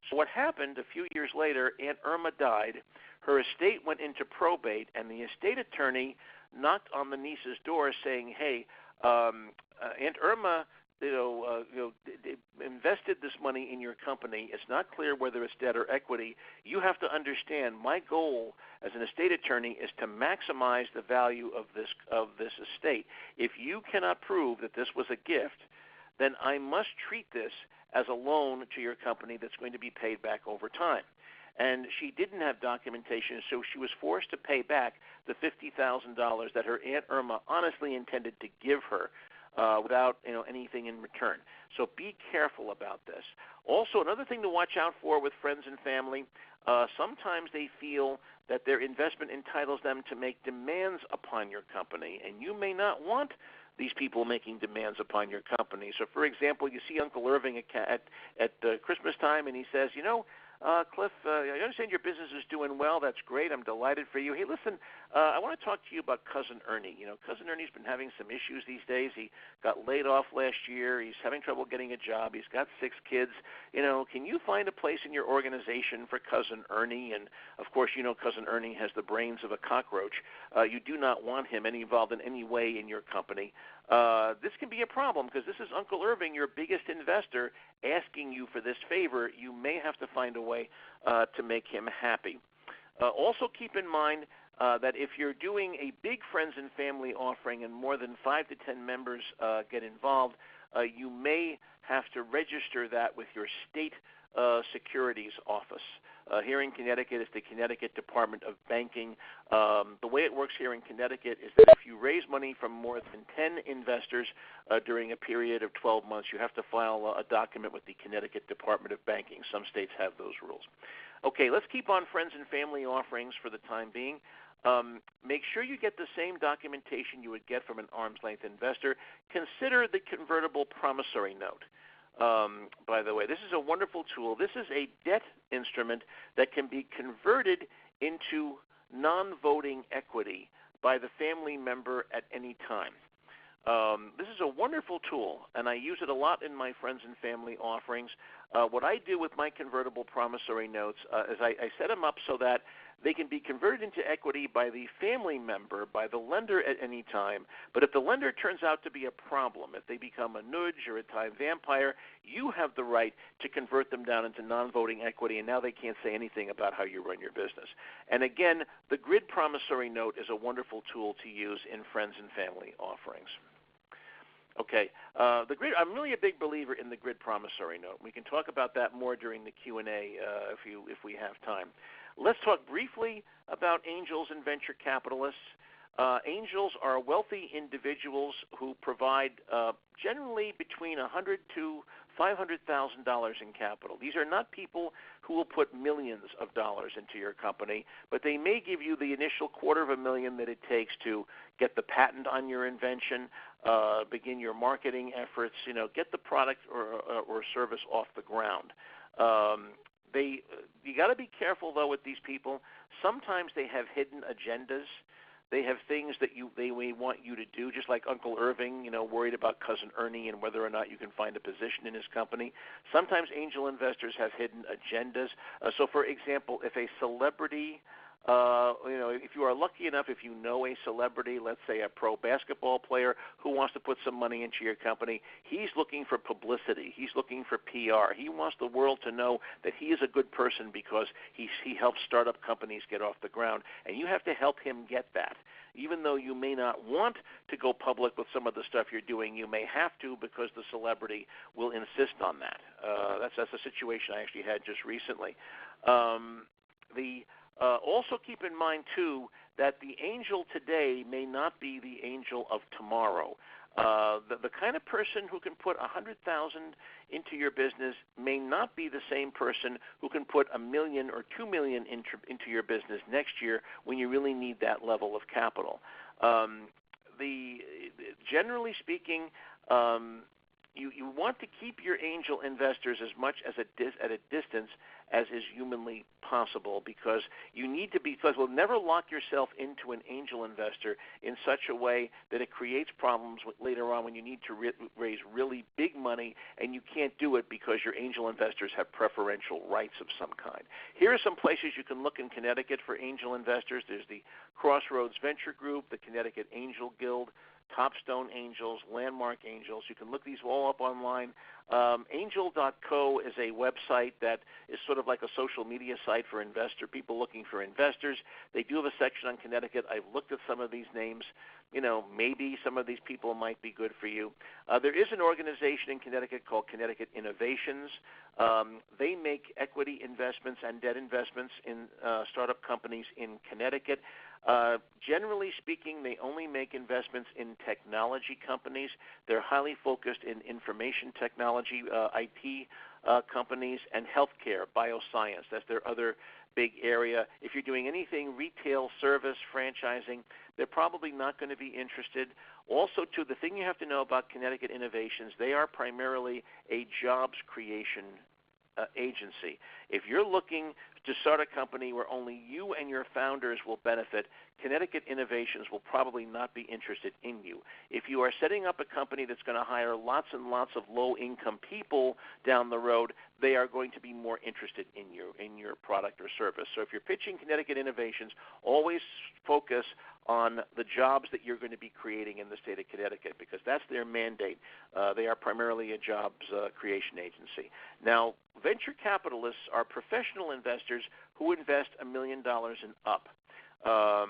So what happened a few years later, Aunt Irma died. Her estate went into probate, and the estate attorney knocked on the niece's door saying, "Hey, Aunt Irma, invested this money in your company. It's not clear whether it's debt or equity. You have to understand, my goal as an estate attorney is to maximize the value of this estate. If you cannot prove that this was a gift, then I must treat this as a loan to your company that's going to be paid back over time." And she didn't have documentation, so she was forced to pay back the $50,000 that her Aunt Irma honestly intended to give her without anything in return. So be careful about this. Also, another thing to watch out for with friends and family, sometimes they feel that their investment entitles them to make demands upon your company, and you may not want these people making demands upon your company. So, for example, you see Uncle Irving at Christmas time, and he says, Cliff, I understand your business is doing well. That's great. I'm delighted for you. Hey, listen, I want to talk to you about Cousin Ernie. You know, Cousin Ernie's been having some issues these days. He got laid off last year. He's having trouble getting a job. He's got 6 kids. You know, can you find a place in your organization for Cousin Ernie? And, of course, you know Cousin Ernie has the brains of a cockroach. You do not want him involved in any way in your company. This can be a problem because this is Uncle Irving, your biggest investor, asking you for this favor. You may have to find a way to make him happy. Also keep in mind that if you're doing a big friends and family offering and more than 5 to 10 members get involved, you may have to register that with your state securities office. Here in Connecticut, it's the Connecticut Department of Banking. The way it works here in Connecticut is that if you raise money from more than 10 investors during a period of 12 months, you have to file a document with the Connecticut Department of Banking. Some states have those rules. Okay, let's keep on friends and family offerings for the time being. Make sure you get the same documentation you would get from an arm's length investor. Consider the convertible promissory note. By the way, this is a wonderful tool. This is a debt instrument that can be converted into non-voting equity by the family member at any time. This is a wonderful tool, and I use it a lot in my friends and family offerings. What I do with my convertible promissory notes is I set them up so that they can be converted into equity by the family member, by the lender at any time. But if the lender turns out to be a problem, if they become a nudge or a time vampire, you have the right to convert them down into non-voting equity, and now they can't say anything about how you run your business. And again, the grid promissory note is a wonderful tool to use in friends and family offerings. Okay, the grid. I'm really a big believer in the grid promissory note. We can talk about that more during the Q&A if we have time. Let's talk briefly about angels and venture capitalists. Angels are wealthy individuals who provide generally between $100,000 to $500,000 in capital. These are not people who will put millions of dollars into your company, but they may give you the initial $250,000 that it takes to get the patent on your invention, begin your marketing efforts, get the product or service off the ground. You got to be careful, though, with these people. Sometimes they have hidden agendas. They have things that they may want you to do, just like Uncle Irving, worried about Cousin Ernie and whether or not you can find a position in his company. Sometimes angel investors have hidden agendas. So, for example, if a celebrity, if you are lucky enough, if you know a celebrity, let's say a pro basketball player who wants to put some money into your company, he's looking for publicity. He's looking for PR. He wants the world to know that he is a good person because he helps startup companies get off the ground, and you have to help him get that. Even though you may not want to go public with some of the stuff you're doing, you may have to because the celebrity will insist on that. That's a situation I actually had just recently. Also keep in mind, too, that the angel today may not be the angel of tomorrow. The kind of person who can put $100,000 into your business may not be the same person who can put $1 million or $2 million into your business next year when you really need that level of capital. Generally speaking, you want to keep your angel investors as much as at a distance as is humanly possible because you need to be flexible. Never lock yourself into an angel investor in such a way that it creates problems later on when you need to raise really big money and you can't do it because your angel investors have preferential rights of some kind. Here are some places you can look in Connecticut for angel investors. There's the Crossroads Venture Group, the Connecticut Angel Guild, Topstone Angels, Landmark Angels. You can look these all up online. Angel.co is a website that is sort of like a social media site for people looking for investors. They do have a section on Connecticut. I've looked at some of these names. Maybe some of these people might be good for you. There is an organization in Connecticut called Connecticut Innovations. They make equity investments and debt investments in startup companies in Connecticut. Generally speaking, they only make investments in technology companies. They're highly focused in information technology, IT companies, and healthcare, bioscience. That's their other big area. If you're doing anything retail, service, franchising, they're probably not going to be interested. Also, too, the thing you have to know about Connecticut Innovations, they are primarily a jobs creation agency. If you're looking to start a company where only you and your founders will benefit, Connecticut Innovations will probably not be interested in you. If you are setting up a company that's going to hire lots and lots of low-income people down the road, they are going to be more interested in your product or service. So if you're pitching Connecticut Innovations, always focus on the jobs that you're going to be creating in the state of Connecticut, because that's their mandate. They are primarily a jobs creation agency. Now, venture capitalists are professional investors who invest $1 million and up.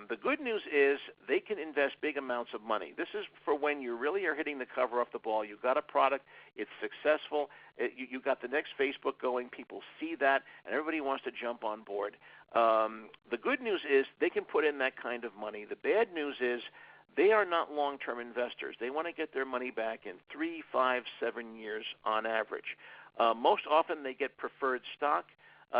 The good news is they can invest big amounts of money. This is for when you really are hitting the cover off the ball. You've got a product, it's successful, you got the next Facebook going, people see that, and everybody wants to jump on board. The good news is they can put in that kind of money. The bad news is they are not long-term investors. They want to get their money back in 3, 5, 7 years on average. Most often they get preferred stock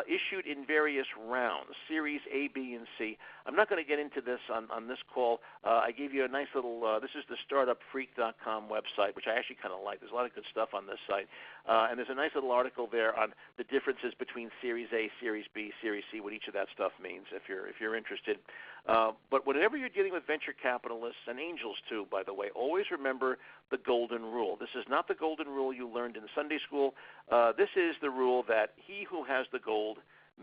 issued in various rounds, Series A, B, and C. I'm not going to get into this on this call. I gave you a nice little, this is the startupfreak.com website, which I actually kind of like. There's a lot of good stuff on this site. And there's a nice little article there on the differences between Series A, Series B, Series C, what each of that stuff means if you're interested. But whenever you're dealing with venture capitalists and angels too, by the way, always remember the golden rule. This is not the golden rule you learned in Sunday school. This is the rule that he who has the gold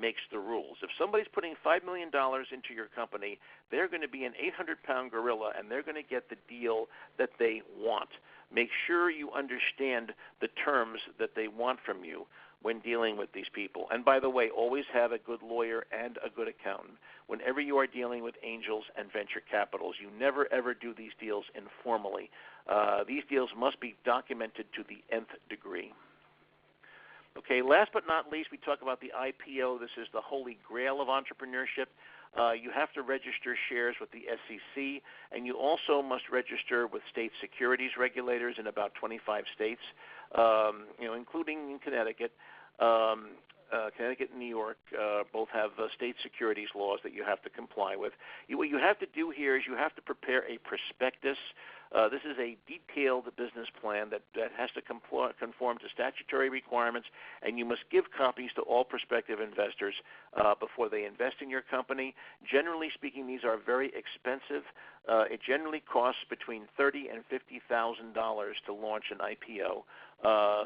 makes the rules. If somebody's putting $5 million into your company, they're going to be an 800-pound gorilla, and they're going to get the deal that they want. Make sure you understand the terms that they want from you when dealing with these people. And by the way, always have a good lawyer and a good accountant. Whenever you are dealing with angels and venture capitals, you never, ever do these deals informally. These deals must be documented to the nth degree. Okay, last but not least, we talk about the IPO. This is the holy grail of entrepreneurship. You have to register shares with the SEC, and you also must register with state securities regulators in about 25 states, including in Connecticut. Connecticut and New York both have state securities laws that you have to comply with. What you have to do here is you have to prepare a prospectus. This is a detailed business plan that has to conform to statutory requirements, and you must give copies to all prospective investors before they invest in your company. Generally speaking, these are very expensive. It generally costs between $30,000 and $50,000 to launch an IPO.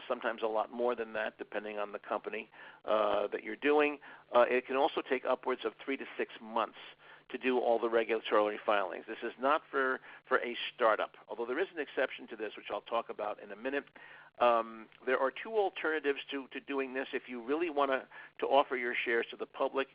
Sometimes a lot more than that, depending on the company that you're doing. It can also take upwards of 3 to 6 months to do all the regulatory filings. This is not for a startup, although there is an exception to this, which I'll talk about in a minute. There are two alternatives to doing this. If you really want to offer your shares to the public,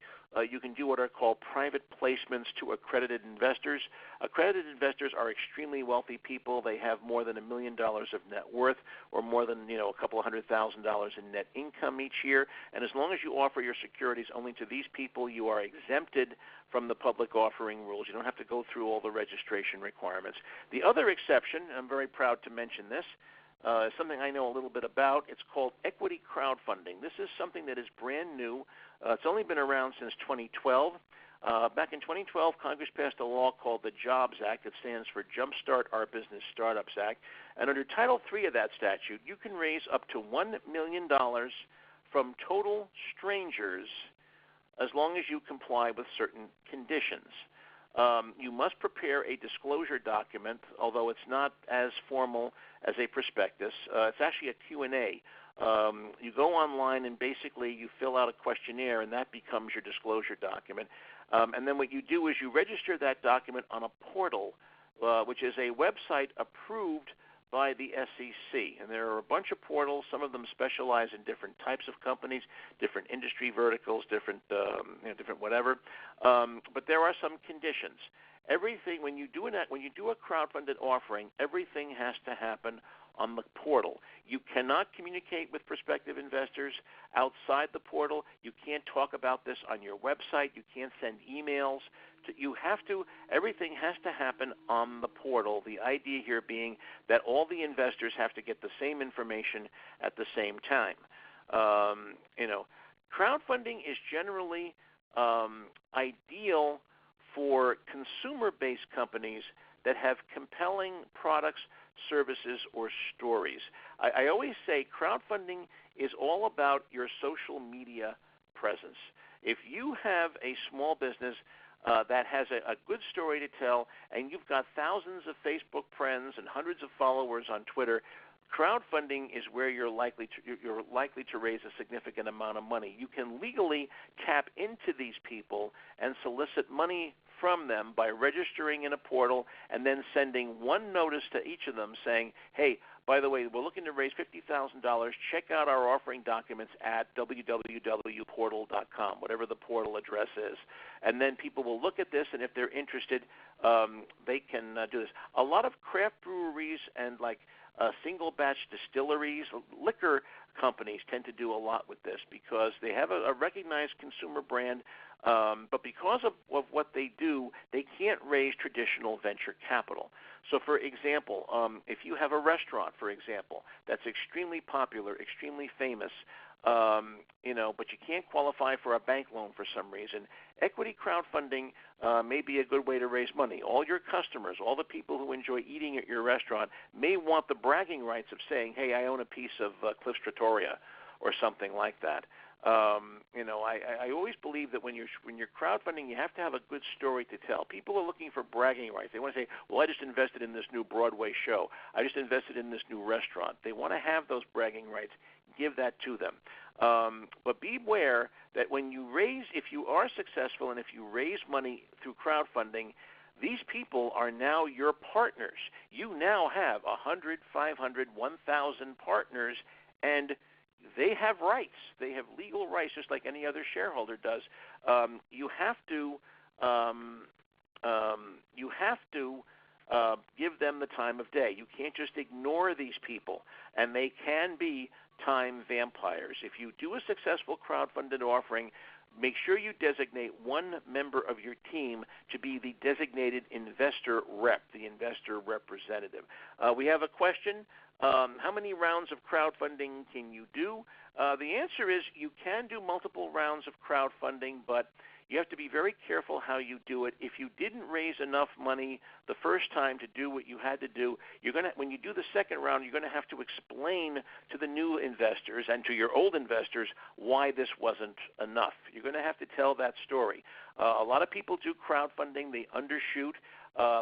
you can do what are called private placements to accredited investors. Accredited investors are extremely wealthy people. They have more than $1 million of net worth, or more than a couple of $100,000 in net income each year. And as long as you offer your securities only to these people, you are exempted from the public offering rules. You don't have to go through all the registration requirements. The other exception, I'm very proud to mention this, is something I know a little bit about. It's called equity crowdfunding. This is something that is brand new. It's only been around since 2012. Back in 2012, Congress passed a law called the JOBS Act. It stands for Jumpstart Our Business Startups Act. And under Title III of that statute, you can raise up to $1 million from total strangers as long as you comply with certain conditions. You must prepare a disclosure document, although it's not as formal as a prospectus. It's actually a Q&A. You go online and basically you fill out a questionnaire, and that becomes your disclosure document. And then what you do is you register that document on a portal, which is a website approved by the SEC. And there are a bunch of portals. Some of them specialize in different types of companies, different industry verticals, different whatever. But there are some conditions. Everything, when you do a crowdfunded offering, everything has to happen on the portal. You cannot communicate with prospective investors outside the portal. You can't talk about this on your website. You can't send emails. Everything has to happen on the portal. The idea here being that all the investors have to get the same information at the same time. Crowdfunding is generally ideal for consumer-based companies that have compelling products, services, or stories. I always say crowdfunding is all about your social media presence. If you have a small business that has a good story to tell, and you've got thousands of Facebook friends and hundreds of followers on Twitter, crowdfunding is where you're likely to raise a significant amount of money. You can legally tap into these people and solicit money from them by registering in a portal and then sending one notice to each of them saying, hey, by the way, we're looking to raise $50,000. Check out our offering documents at www.portal.com, whatever the portal address is. And then people will look at this, and if they're interested, they can do this. A lot of craft breweries and single batch distilleries, liquor companies tend to do a lot with this because they have a recognized consumer brand, but because of what they do, they can't raise traditional venture capital. So, for example, if you have a restaurant, for example, that's extremely popular, extremely famous, but you can't qualify for a bank loan for some reason, equity crowdfunding may be a good way to raise money. All your customers, all the people who enjoy eating at your restaurant may want the bragging rights of saying, hey, I own a piece of Cliff's Trattoria or something like that. I always believe that when you're crowdfunding, you have to have a good story to tell. People are looking for bragging rights. They want to say, well, I just invested in this new Broadway show. I just invested in this new restaurant. They want to have those bragging rights. Give that to them. But beware that when you raise, if you are successful and if you raise money through crowdfunding, these people are now your partners. You now have 100, 500, 1,000 partners, and they have rights. They have legal rights, just like any other shareholder does. You have to give them the time of day. You can't just ignore these people, and they can be time vampires. If you do a successful crowdfunded offering, make sure you designate one member of your team to be the designated investor rep, the investor representative. We have a question. How many rounds of crowdfunding can you do? The answer is you can do multiple rounds of crowdfunding, but you have to be very careful how you do it. If you didn't raise enough money the first time to do what you had to do, when you do the second round, you're going to have to explain to the new investors and to your old investors why this wasn't enough. You're going to have to tell that story. A lot of people do crowdfunding. They undershoot.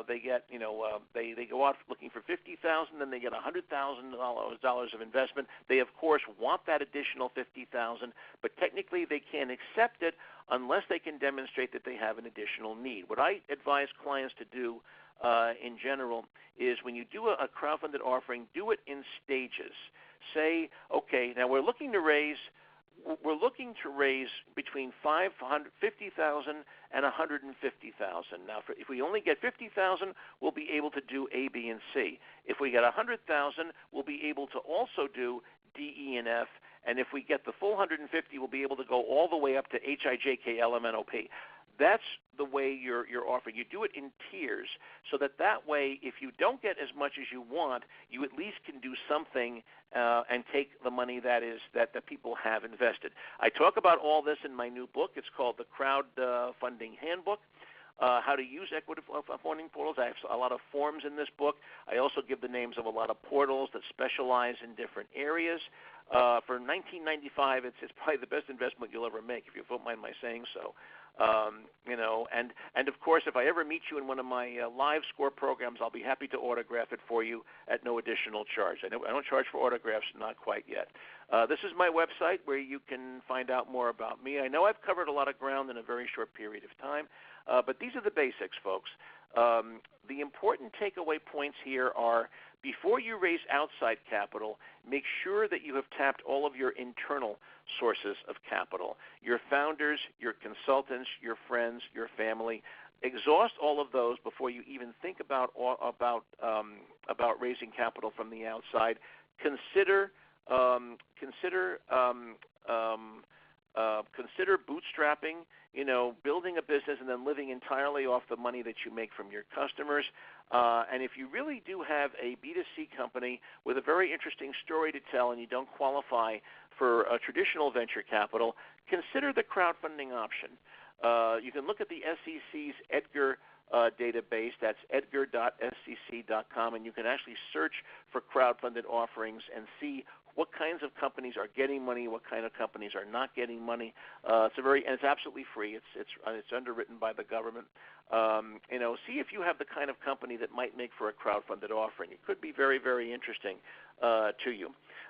They get, they go out looking for $50,000, then they get $100,000 of investment. They of course want that additional $50,000, but technically they can't accept it unless they can demonstrate that they have an additional need. What I advise clients to do in general is when you do a crowdfunded offering, do it in stages. Say, okay, now we're looking to raise between $50,000 and $150,000. Now, if we only get $50,000, we'll be able to do A, B, and C. If we get $100,000, we'll be able to also do D, E, and F. And if we get the full 150, we'll be able to go all the way up to H, I, J, K, L, M, N, O, P. That's the way you're offering. You do it in tiers so that way, if you don't get as much as you want, you at least can do something and take the money that the people have invested. I talk about all this in my new book. It's called the Crowdfunding Handbook. How to use equity funding portals. I have a lot of forms in this book. I also give the names of a lot of portals that specialize in different areas. For $19.95, it's probably the best investment you'll ever make, if you don't mind my saying so. And of course, if I ever meet you in one of my live score programs, I'll be happy to autograph it for you at no additional charge. I don't charge for autographs, not quite yet. This is my website where you can find out more about me. I know I've covered a lot of ground in a very short period of time, but these are the basics, folks. The important takeaway points here are, before you raise outside capital, make sure that you have tapped all of your internal sources of capital. Your founders, your consultants, your friends, your family. Exhaust all of those before you even think about raising capital from the outside. Consider bootstrapping, building a business and then living entirely off the money that you make from your customers. And if you really do have a B2C company with a very interesting story to tell and you don't qualify for a traditional venture capital, consider the crowdfunding option. You can look at the SEC's Edgar database. That's edgar.scc.com, and you can actually search for crowdfunded offerings and see what kinds of companies are getting money, what kind of companies are not getting money. And it's absolutely free. It's underwritten by the government. See if you have the kind of company that might make for a crowdfunded offering. It could be very, very interesting to you.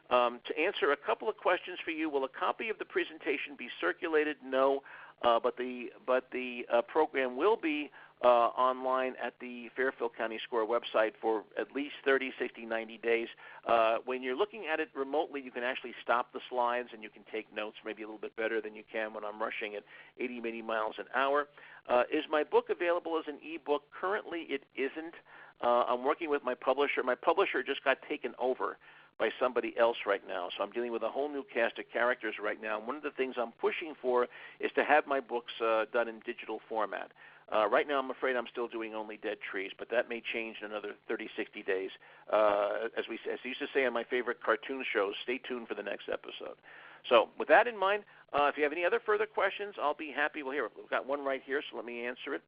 To answer a couple of questions for you, will a copy of the presentation be circulated? No, but the program will be online at the Fairfield County SCORE website for at least 30, 60, 90 days. When you're looking at it remotely, you can actually stop the slides and you can take notes maybe a little bit better than you can when I'm rushing at 80 miles an hour. Is my book available as an e-book? Currently, it isn't. I'm working with my publisher. My publisher just got taken over by somebody else right now, so I'm dealing with a whole new cast of characters right now. And one of the things I'm pushing for is to have my books done in digital format. Right now, I'm afraid I'm still doing only Dead Trees, but that may change in another 30, 60 days. As I used to say on my favorite cartoon shows, stay tuned for the next episode. So with that in mind, if you have any other further questions, I'll be happy. Well, here, we've got one right here, so let me answer it.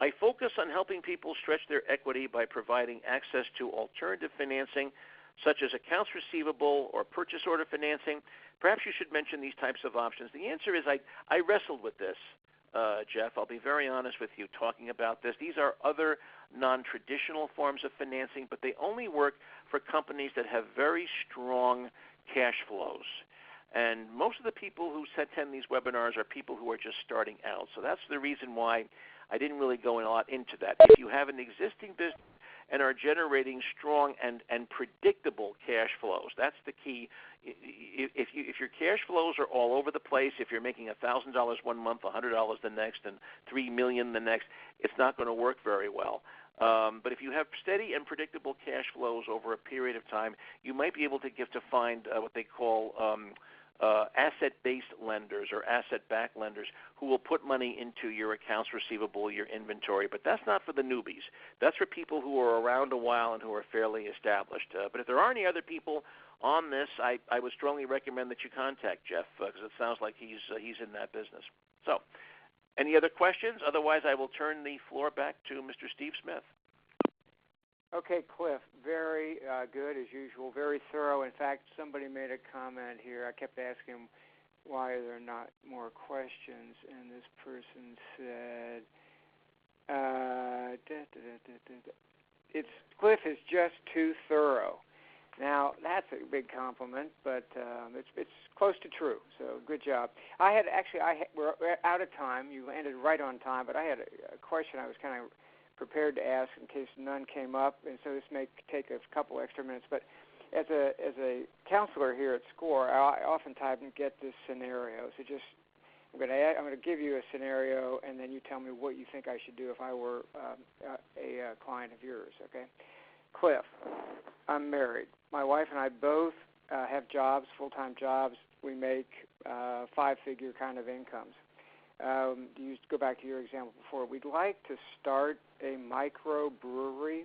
I focus on helping people stretch their equity by providing access to alternative financing, such as accounts receivable or purchase order financing. Perhaps you should mention these types of options. The answer is I wrestled with this, Jeff. I'll be very honest with you talking about this. These are other non-traditional forms of financing, but they only work for companies that have very strong cash flows. And most of the people who attend these webinars are people who are just starting out. So that's the reason why I didn't really go a lot into that. If you have an existing business and are generating strong and predictable cash flows, that's the key. If your cash flows are all over the place, if you're making $1,000 one month, $100 the next, and $3 million the next, it's not going to work very well. But if you have steady and predictable cash flows over a period of time, you might be able to find what they call asset-based lenders or asset-backed lenders who will put money into your accounts receivable, your inventory. But that's not for the newbies. That's for people who are around a while and who are fairly established. But if there are any other people on this, I would strongly recommend that you contact Jeff because it sounds like he's in that business. So any other questions? Otherwise, I will turn the floor back to Mr. Steve Smith. Okay, Cliff, very good as usual, very thorough. In fact, somebody made a comment here. I kept asking why are there not more questions, and this person said, Cliff is just too thorough. Now, that's a big compliment, but it's close to true, so good job. We're out of time. You ended right on time, but I had a question I was kind of prepared to ask in case none came up, and so this may take a couple extra minutes. But as a counselor here at SCORE, I oftentimes get this scenario. So I'm going to give you a scenario, and then you tell me what you think I should do if I were a client of yours. Okay, Cliff, I'm married. My wife and I both have jobs, full-time jobs. We make five-figure kind of incomes. You go back to your example before. We'd like to start a microbrewery,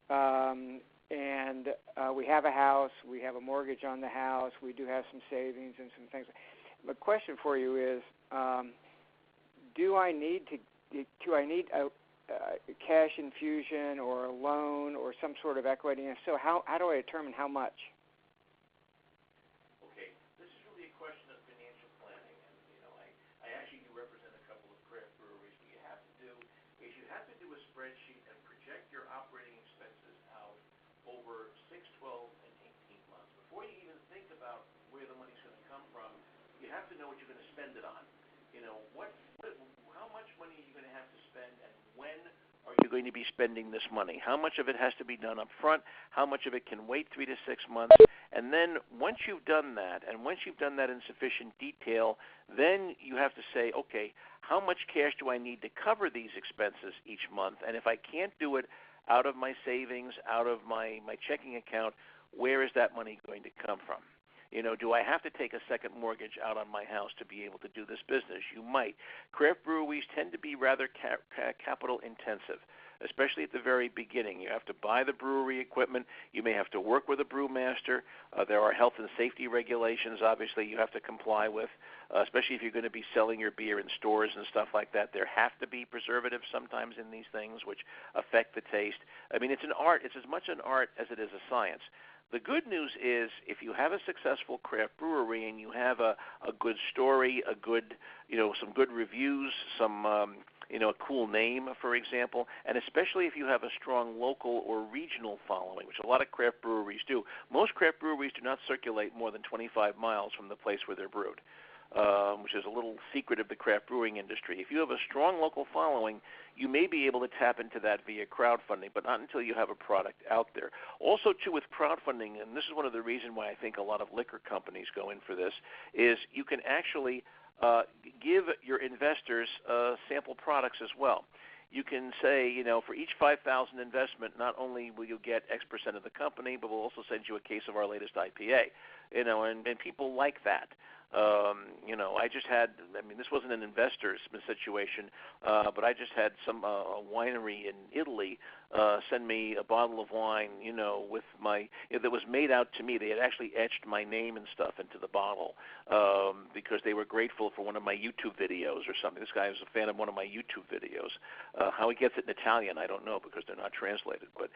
and we have a house. We have a mortgage on the house. We do have some savings and some things. The question for you is, do I need a cash infusion or a loan or some sort of equity? And so how do I determine how much? Spreadsheet and project your operating expenses out over 6, 12, and 18 months. Before you even think about where the money's going to come from, you have to know what you're going to spend it on. How much money are you going to have to spend, and when are you going to be spending this money? How much of it has to be done up front? How much of it can wait 3 to 6 months? And then once you've done that, and once you've done that in sufficient detail, then you have to say, okay, how much cash do I need to cover these expenses each month? And if I can't do it out of my savings, out of my checking account, where is that money going to come from? Do I have to take a second mortgage out on my house to be able to do this business? You might. Craft breweries tend to be rather capital intensive, especially at the very beginning. You have to buy the brewery equipment. You may have to work with a brewmaster. There are health and safety regulations, obviously, you have to comply with, especially if you're going to be selling your beer in stores and stuff like that. There have to be preservatives sometimes in these things which affect the taste. I mean, it's an art. It's as much an art as it is a science. The good news is if you have a successful craft brewery and you have a good story, some good reviews, some a cool name, for example, and especially if you have a strong local or regional following, which a lot of craft breweries do. Most craft breweries do not circulate more than 25 miles from the place where they're brewed, which is a little secret of the craft brewing industry. If you have a strong local following, you may be able to tap into that via crowdfunding, but not until you have a product out there. Also, too, with crowdfunding, and this is one of the reasons why I think a lot of liquor companies go in for this, is you can actually give your investors sample products as well. You can say, for each $5,000 investment, not only will you get X percent of the company, but we'll also send you a case of our latest IPA. And people like that. I just had, this wasn't an investor's situation, but I just had some a winery in Italy send me a bottle of wine, with that was made out to me. They had actually etched my name and stuff into the bottle because they were grateful for one of my YouTube videos or something. This guy was a fan of one of my YouTube videos. How he gets it in Italian, I don't know because they're not translated. But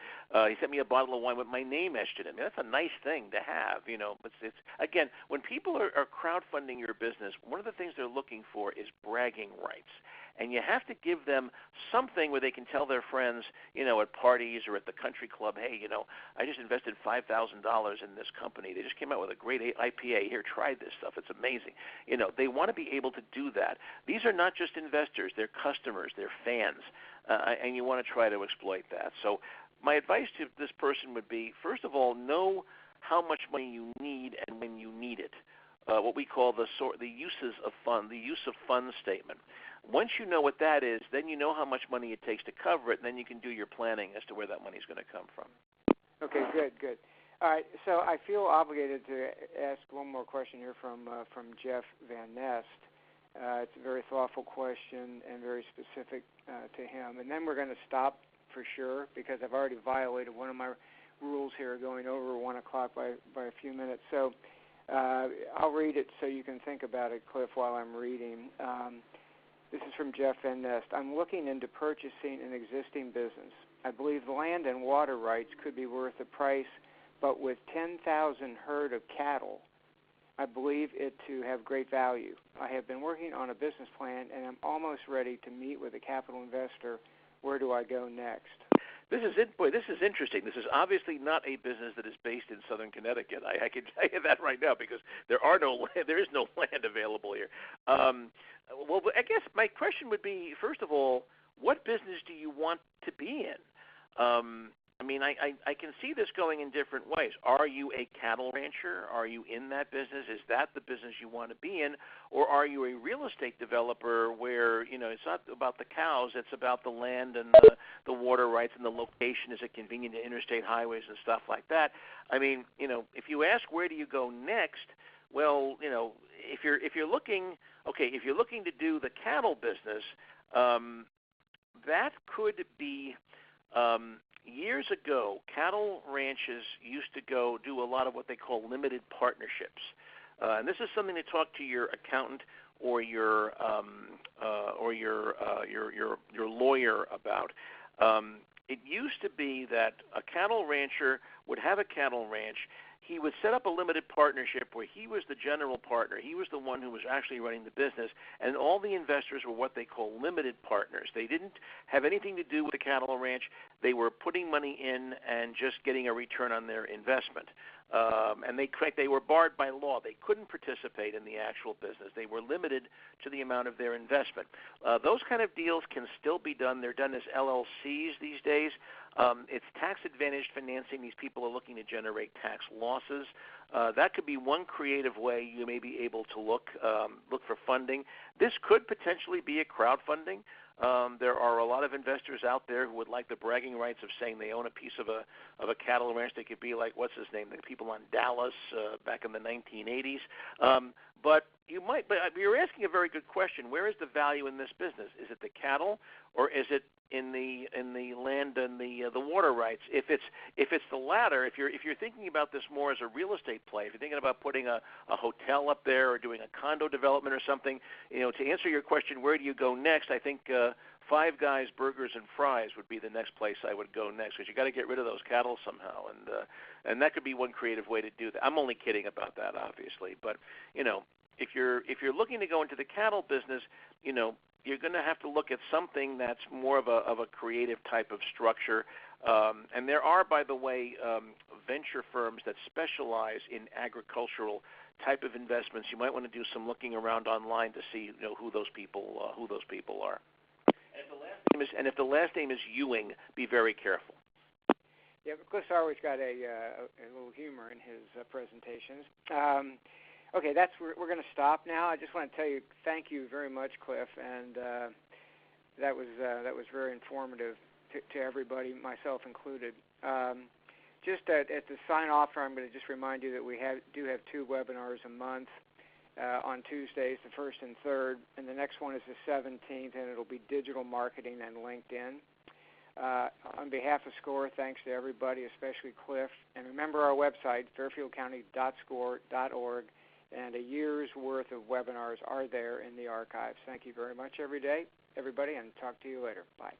he sent me a bottle of wine with my name etched in it. That's a nice thing to have, It's again, when people are crowdfunding your business, one of the things they're looking for is bragging rights. And you have to give them something where they can tell their friends, at parties or at the country club, hey, I just invested $5,000 in this company. They just came out with a great IPA. Here, try this stuff. It's amazing. They want to be able to do that. These are not just investors. They're customers. They're fans. And you want to try to exploit that. So my advice to this person would be, first of all, know how much money you need and when you need it. What we call the use of funds statement. Once you know what that is, then you know how much money it takes to cover it, and then you can do your planning as to where that money is going to come from. Okay, good. All right, so I feel obligated to ask one more question here from Jeff Van Nest. It's a very thoughtful question and very specific to him. And then we're going to stop for sure because I've already violated one of my rules here, going over 1 o'clock by a few minutes. So I'll read it so you can think about it, Cliff, while I'm reading. This is from Jeff Van Nest. I'm looking into purchasing an existing business. I believe land and water rights could be worth a price, but with 10,000 herd of cattle, I believe it to have great value. I have been working on a business plan, and I'm almost ready to meet with a capital investor. Where do I go next? This is interesting. This is obviously not a business that is based in southern Connecticut. I can tell you that right now because there is no land available here. Well, I guess my question would be, first of all, what business do you want to be in? I can see this going in different ways. Are you a cattle rancher? Are you in that business? Is that the business you want to be in? Or are you a real estate developer where, it's not about the cows, it's about the land and the water rights and the location, is it convenient to interstate highways and stuff like that? If you ask where do you go next, well, if you're looking to do the cattle business, that could be years ago, cattle ranches used to go do a lot of what they call limited partnerships, and this is something to talk to your accountant or your lawyer about. It used to be that a cattle rancher would have a cattle ranch. He would set up a limited partnership where he was the general partner. He was the one who was actually running the business, and all the investors were what they call limited partners. They didn't have anything to do with the cattle ranch. They were putting money in and just getting a return on their investment. And they were barred by law. They couldn't participate in the actual business. They were limited to the amount of their investment. Those kind of deals can still be done. They're done as LLCs these days. It's tax-advantaged financing. These people are looking to generate tax losses. That could be one creative way you may be able to look for funding. This could potentially be a crowdfunding. There are a lot of investors out there who would like the bragging rights of saying they own a piece of a cattle ranch. They could be like, what's his name, the people on Dallas back in the 1980s. But you're asking a very good question. Where is the value in this business? Is it the cattle, or is it in the land and the water rights? If it's the latter, if you're thinking about this more as a real estate play, if you're thinking about putting a hotel up there or doing a condo development or something, to answer your question, where do you go next? I think Five Guys Burgers and Fries would be the next place I would go next, because you got to get rid of those cattle somehow, and that could be one creative way to do that. I'm only kidding about that, obviously, but if you're looking to go into the cattle business, you're going to have to look at something that's more of a creative type of structure. And there are, by the way, venture firms that specialize in agricultural type of investments. You might want to do some looking around online to see who those people are. And if the last name is Ewing, be very careful. Yeah, Cliff's always got a little humor in his presentations. Okay, we're going to stop now. I just want to tell you thank you very much, Cliff, and that was very informative to everybody, myself included. Just at the sign-off, I'm going to just remind you that we do have 2 webinars a month on Tuesdays, the 1st and 3rd, and the next one is the 17th, and it'll be digital marketing and LinkedIn. On behalf of SCORE, thanks to everybody, especially Cliff. And remember our website, fairfieldcounty.score.org, and a year's worth of webinars are there in the archives. Thank you very much everybody, and talk to you later. Bye.